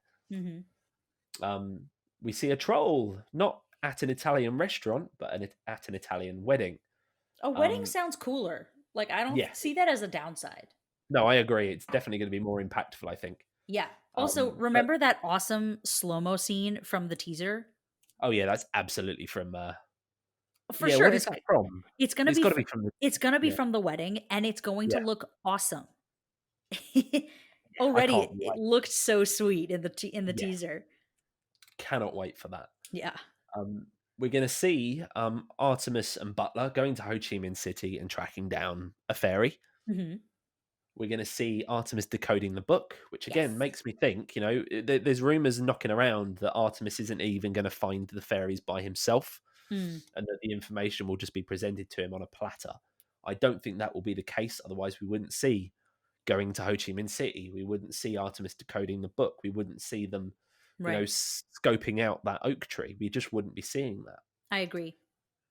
We see a troll, not at an Italian restaurant, but at an Italian wedding. A wedding sounds cooler. Like, I don't see that as a downside. No, I agree. It's definitely going to be more impactful, I think. Yeah. Also, remember that awesome slow-mo scene from the teaser? Oh yeah, that's absolutely from for sure. Where is that from? It's gonna be from the, it's gonna be from the wedding, and it's going to look awesome. Already it looked so sweet in the teaser. Cannot wait for that. Yeah. We're going to see Artemis and Butler going to Ho Chi Minh City and tracking down a fairy. We're going to see Artemis decoding the book, which again makes me think, there's rumors knocking around that Artemis isn't even going to find the fairies by himself, and that the information will just be presented to him on a platter. I don't think that will be the case. Otherwise, we wouldn't see going to Ho Chi Minh City. We wouldn't see Artemis decoding the book. We wouldn't see them, scoping out that oak tree. We just wouldn't be seeing that. I agree.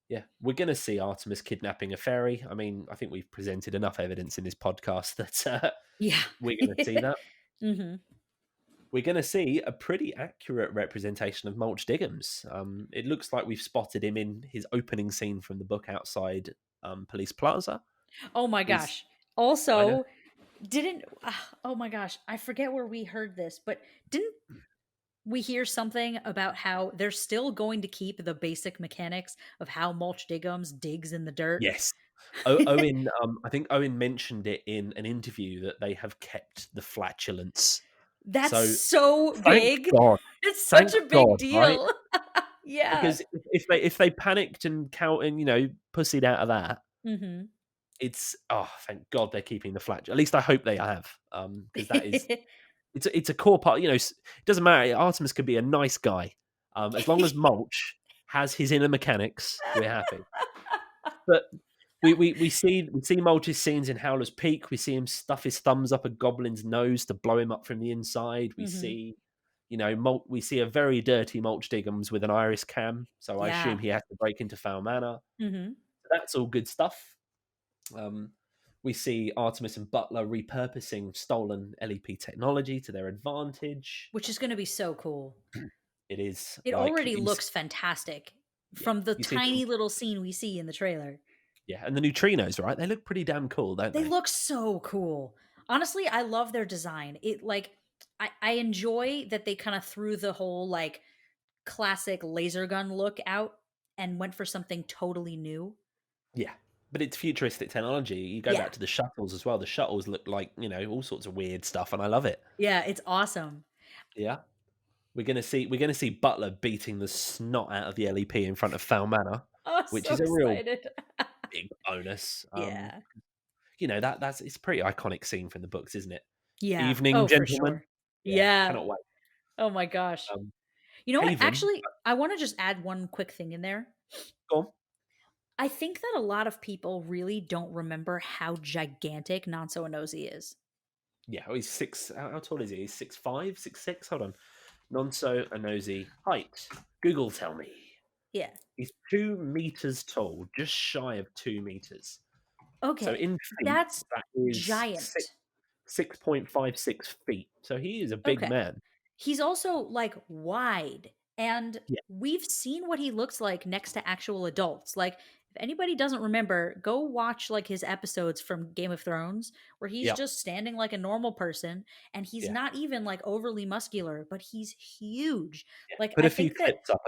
Yeah, we're going to see Artemis kidnapping a fairy. I mean, I think we've presented enough evidence in this podcast that we're going to see that. We're going to see a pretty accurate representation of Mulch Diggums. It looks like we've spotted him in his opening scene from the book outside Police Plaza. Oh my gosh. Also, oh my gosh, I forget where we heard this, but didn't we hear something about how they're still going to keep the basic mechanics of how Mulch Diggums digs in the dirt? Yes. Owen, I think Owen mentioned it in an interview that they have kept the flatulence. That's so big. God. It's such a big deal. Right? Yeah. Because if they panicked and pussied out of that, it's thank God they're keeping the flatulence. At least I hope they have, because that is it's a core part. It doesn't matter. Artemis could be a nice guy, as long as Mulch has his inner mechanics, we're happy. But we see Mulch's scenes in Howler's Peak. We see him stuff his thumbs up a goblin's nose to blow him up from the inside. We see, we see a very dirty Mulch Diggums with an iris cam. So I assume he has to break into Foul Manor. So that's all good stuff. We see Artemis and Butler repurposing stolen LEP technology to their advantage, which is going to be so cool. It is. It already looks fantastic from the tiny little scene we see in the trailer. Yeah, and the neutrinos, right? They look pretty damn cool, don't they? They look so cool. Honestly, I love their design. It I enjoy that they kind of threw the whole classic laser gun look out and went for something totally new. Yeah. But it's futuristic technology. You go back to the shuttles as well. The shuttles look like, all sorts of weird stuff, and I love it. Yeah, it's awesome. Yeah. We're gonna see Butler beating the snot out of the LEP in front of Foul Manor, which is a real big bonus. That's it's a pretty iconic scene from the books, isn't it? Yeah. Evening, gentlemen. For sure. Yeah. Cannot wait. Oh my gosh. You know what? Actually, I want to just add one quick thing in there. Go on. I think that a lot of people really don't remember how gigantic Nonso Anosi is. Yeah, he's six. How tall is he? He's 6'5", 6'6". Hold on. Nonso Anosi height. Google tell me. Yeah. He's 2 meters tall, just shy of 2 meters. Okay. So in feet, that is giant. 6.56 feet. So he is a big man. He's also wide. And we've seen what he looks like next to actual adults. If anybody doesn't remember, go watch like his episodes from Game of Thrones where he's Yeah, just standing like a normal person and he's yeah, not even like overly muscular, but he's huge. yeah. Like Put I a few think that clips up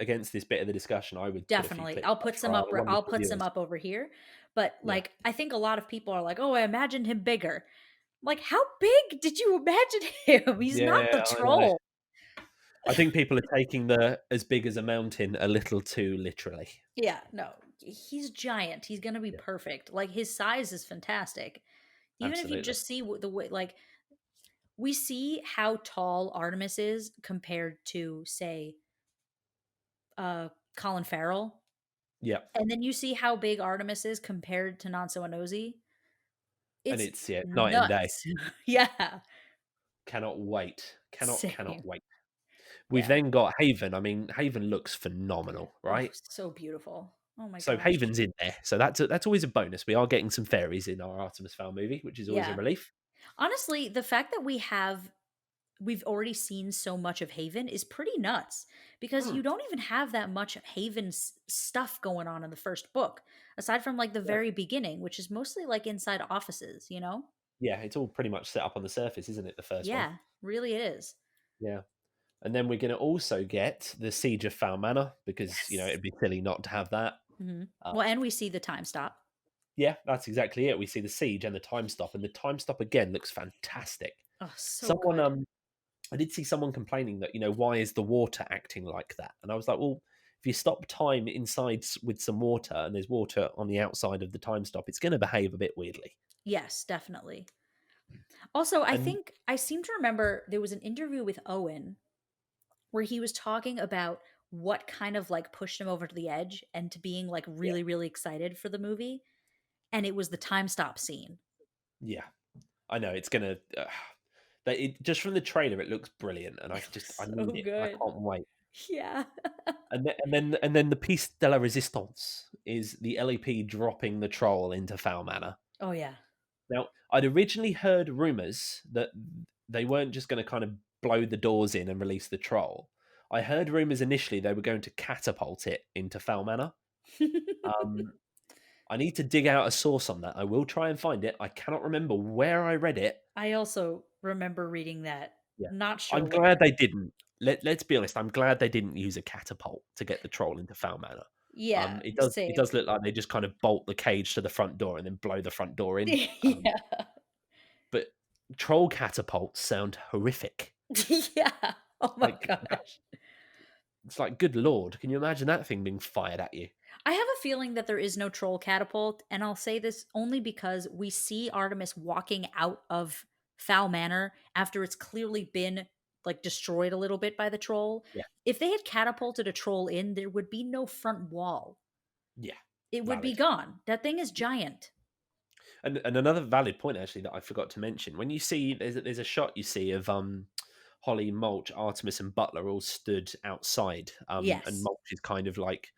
against this bit of the discussion. I would put a few definitely clips up for our I'll wonderful put some viewers. up over here. But Yeah, like I think a lot of people are like, "Oh, I imagined him bigger." Like how big did you imagine him? He's not the yeah, I know. troll. I think people are taking the as big as a mountain a little too literally. Yeah, no. He's giant. He's going to be Yeah, perfect. Like his size is fantastic. Even if you absolutely. just see the way like we see how tall Artemis is compared to say Colin Farrell, Yeah, and then you see how big Artemis is compared to Nanso Anozi. and It's it's night and day. nuts. Yeah. Cannot wait. Cannot Same. wait. We've Yeah. then got Haven. I mean, Haven looks phenomenal, Oh, right? so beautiful. Oh my So gosh. Haven's in there, so that's always a bonus. We are getting some fairies in our Artemis Fowl movie, which is always a Yeah. relief. Honestly, the fact that we've already seen so much of Haven is pretty nuts because Hmm. you don't even have that much Haven stuff going on in the first book, aside from like the Yeah. very beginning, which is mostly like inside offices, you know? Yeah, it's all pretty much set up on the surface, isn't it? The first one. Yeah, really it is. Yeah. And then we're going to also get the Siege of Foul Manor because, Yes. it'd be silly not to have that. Uh, Well, and we see the time stop. yeah, that's exactly it. We see the siege and the time stop, and the time stop again looks fantastic. Oh, so Someone, good. I did see someone complaining that, why is the water acting like that? And I was like, well, if you stop time inside with some water and there's water on the outside of the time stop, it's going to behave a bit weirdly. Yes, definitely. Also, I And think I seem to remember there was an interview with Owen where he was talking about what kind of like pushed him over to the edge and to being like yeah, really, really excited for the movie. And it was the time stop scene. yeah, I know it's going to. Just from the trailer, it looks brilliant, and It I looks so need it. I good. can't wait. Yeah. And then the piece de la resistance is the LEP dropping the troll into Foul Manor. Oh yeah. Now, I'd originally heard rumors that they weren't just going to kind of blow the doors in and release the troll. I heard rumors initially they were going to catapult it into Foul Manor. Um, I need to dig out a source on that. I will try and find it. I cannot remember where I read it. I also remember reading that. Yeah, Not sure I'm glad where. they didn't. Let's be honest. I'm glad they didn't use a catapult to get the troll into Foul Manor. Yeah, It same. does look like they just kind of bolt the cage to the front door and then blow the front door in. Yeah. But troll catapults sound horrific. Yeah. Oh my Like gosh. it's like, good lord, can you imagine that thing being fired at you? I have a feeling that there is no troll catapult, and I'll say this only because we see Artemis walking out of Foul Manor after it's clearly been like destroyed a little bit by the troll. Yeah, If they had catapulted a troll in, there would be no front wall. yeah, It would be valid. gone. That thing is giant. And another valid point actually that I forgot to mention: when you see there's a shot you see of Holly, Mulch, Artemis, and Butler all stood outside, and Yes. Mulch is kind of like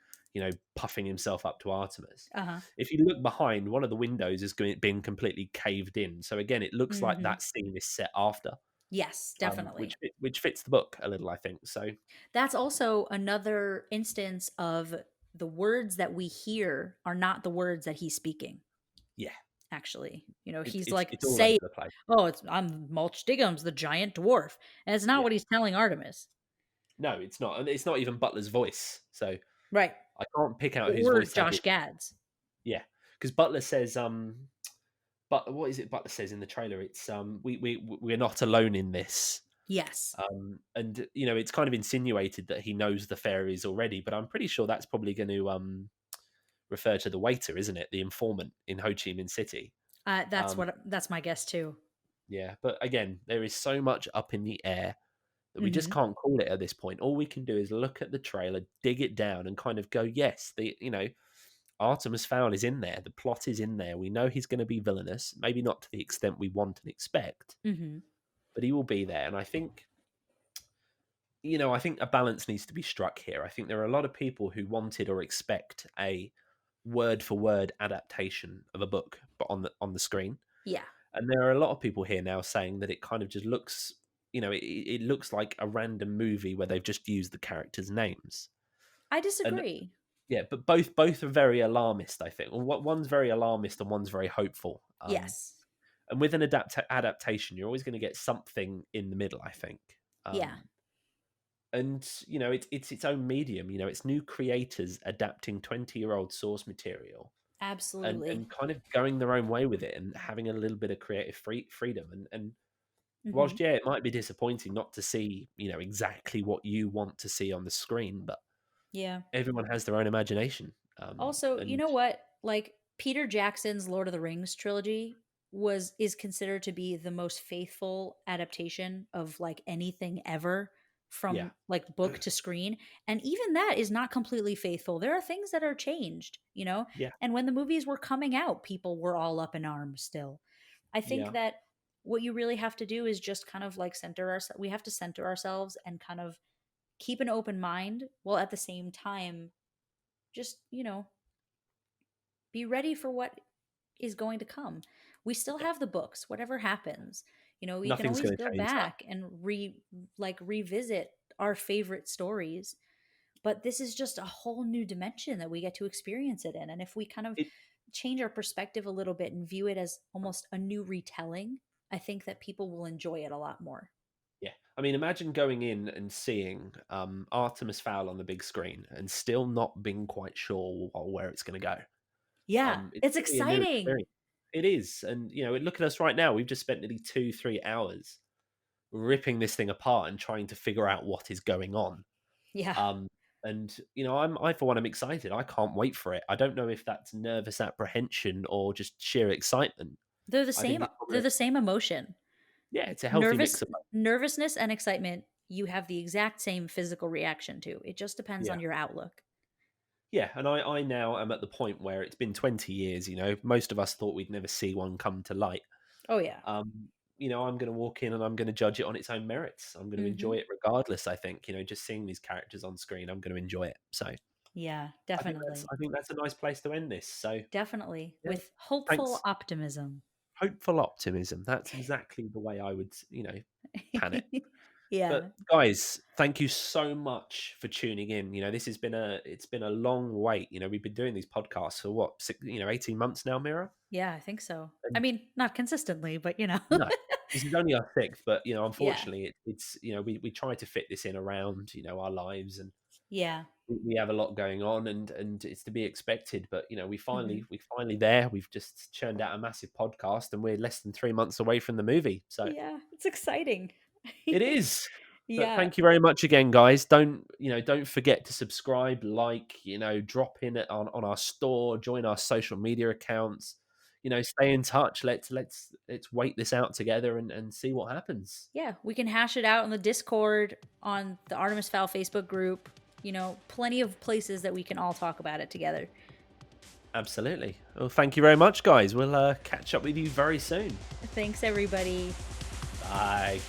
puffing himself up to Artemis. Uh-huh. If you look behind, one of the windows has been completely caved in. So again, it looks like Hmm. that scene is set after, Yes, definitely. which fits the book a little, I think. So That's also another instance of the words that we hear are not the words that he's speaking. yeah, Actually, it's he's it's like, it's all over say, the place. "Oh, it's I'm Mulch Diggum's the giant dwarf," and it's not Yeah, what he's telling Artemis. no, it's not, and it's not even Butler's voice. So Right. I can't pick out whose Or voice that Josh is. Gad's. Yeah, because Butler says, but what is it? Butler says in the trailer, it's we're not alone in this. Yes. And it's kind of insinuated that he knows the fairies already, but I'm pretty sure that's probably going to refer to the waiter, isn't it? The informant in Ho Chi Minh City. Um, That's my guess too. yeah, but again, there is so much up in the air that we just Hmm. can't call it at this point. All we can do is look at the trailer, dig it down, and kind of go, yes, Artemis Fowl is in there. The plot is in there. We know he's going to be villainous, maybe not to the extent we want and expect, Hmm. but he will be there. And I think a balance needs to be struck here. I think there are a lot of people who wanted or expect a word for word adaptation of a book, but on the screen. Yeah, And there are a lot of people here now saying that it kind of just looks, it looks like a random movie where they've just used the characters' names. I And disagree. Yeah, but both are very alarmist, I think. Well, one's very alarmist and one's very hopeful. Yes. And with an adaptation, you're always going to get something in the middle, I think. Yeah. And it's its own medium. It's new creators adapting 20-year-old source material Absolutely. and kind of going their own way with it and having a little bit of creative freedom. And Mhm. whilst it might be disappointing not to see exactly what you want to see on the screen, but Yeah. everyone has their own imagination. Also, you And know what? Like Peter Jackson's Lord of the Rings trilogy is considered to be the most faithful adaptation of like anything ever yeah, from like book to screen, and even that is not completely faithful. There are things that are changed, yeah, and when the movies were coming out, people were all up in arms still. I think yeah. that what you really have to do is just kind of like center ourselves. We have to center ourselves and kind of keep an open mind while at the same time just, be ready for what is going to come. We still have the books, whatever happens. We can Nothing's always going to go change that. back and revisit our favorite stories. But this is just a whole new dimension that we get to experience it in. And if we kind of It, change our perspective a little bit and view it as almost a new retelling, I think that people will enjoy it a lot more. yeah, I mean, imagine going in and seeing Artemis Fowl on the big screen and still not being quite sure where it's going to go. Yeah, It's it's going to be a new exciting. experience. It is, and look at us right now. We've just spent nearly 2-3 hours ripping this thing apart and trying to figure out what is going on. Yeah. Um, and I for one, am excited. I can't wait for it. I don't know if that's nervous apprehension or just sheer excitement. They're the I think same it's probably, they're the same emotion. yeah, it's a healthy Nervous mix of both. nervousness and excitement, you have the exact same physical reaction to. It just depends Yeah. on your outlook. Yeah, and I now am at the point where it's been 20 years. Most of us thought we'd never see one come to light. Oh yeah. Um, I'm going to walk in and I'm going to judge it on its own merits. I'm going to enjoy Mhm. it regardless. I think just seeing these characters on screen, I'm going to enjoy it. So Yeah, I think that's definitely. I think that's a nice place to end this. So Definitely. yeah, With hopeful thanks. optimism. Hopeful optimism. That's exactly the way I would pan it. Yeah. But guys, thank you so much for tuning in. This has been a long wait. We've been doing these podcasts for what, 18 months now, Mira? Yeah, I think so. I And mean, not consistently, but no, this is only our sixth, but Yeah. unfortunately, it's we try to fit this in around our lives, and Yeah. we have a lot going on, and it's to be expected. But we Mhm. finally there. We've just churned out a massive podcast, and we're less than 3 months away from the movie. So Yeah, it's exciting. it is. But Yeah. thank you very much again, guys. Don't forget to subscribe, drop in on our store, join our social media accounts. Stay in touch. Let's wait this out together and see what happens. Yeah, we can hash it out on the Discord, on the Artemis Fowl Facebook group. Plenty of places that we can all talk about it together. Absolutely. Well, thank you very much, guys. We'll catch up with you very soon. Thanks, everybody. Bye.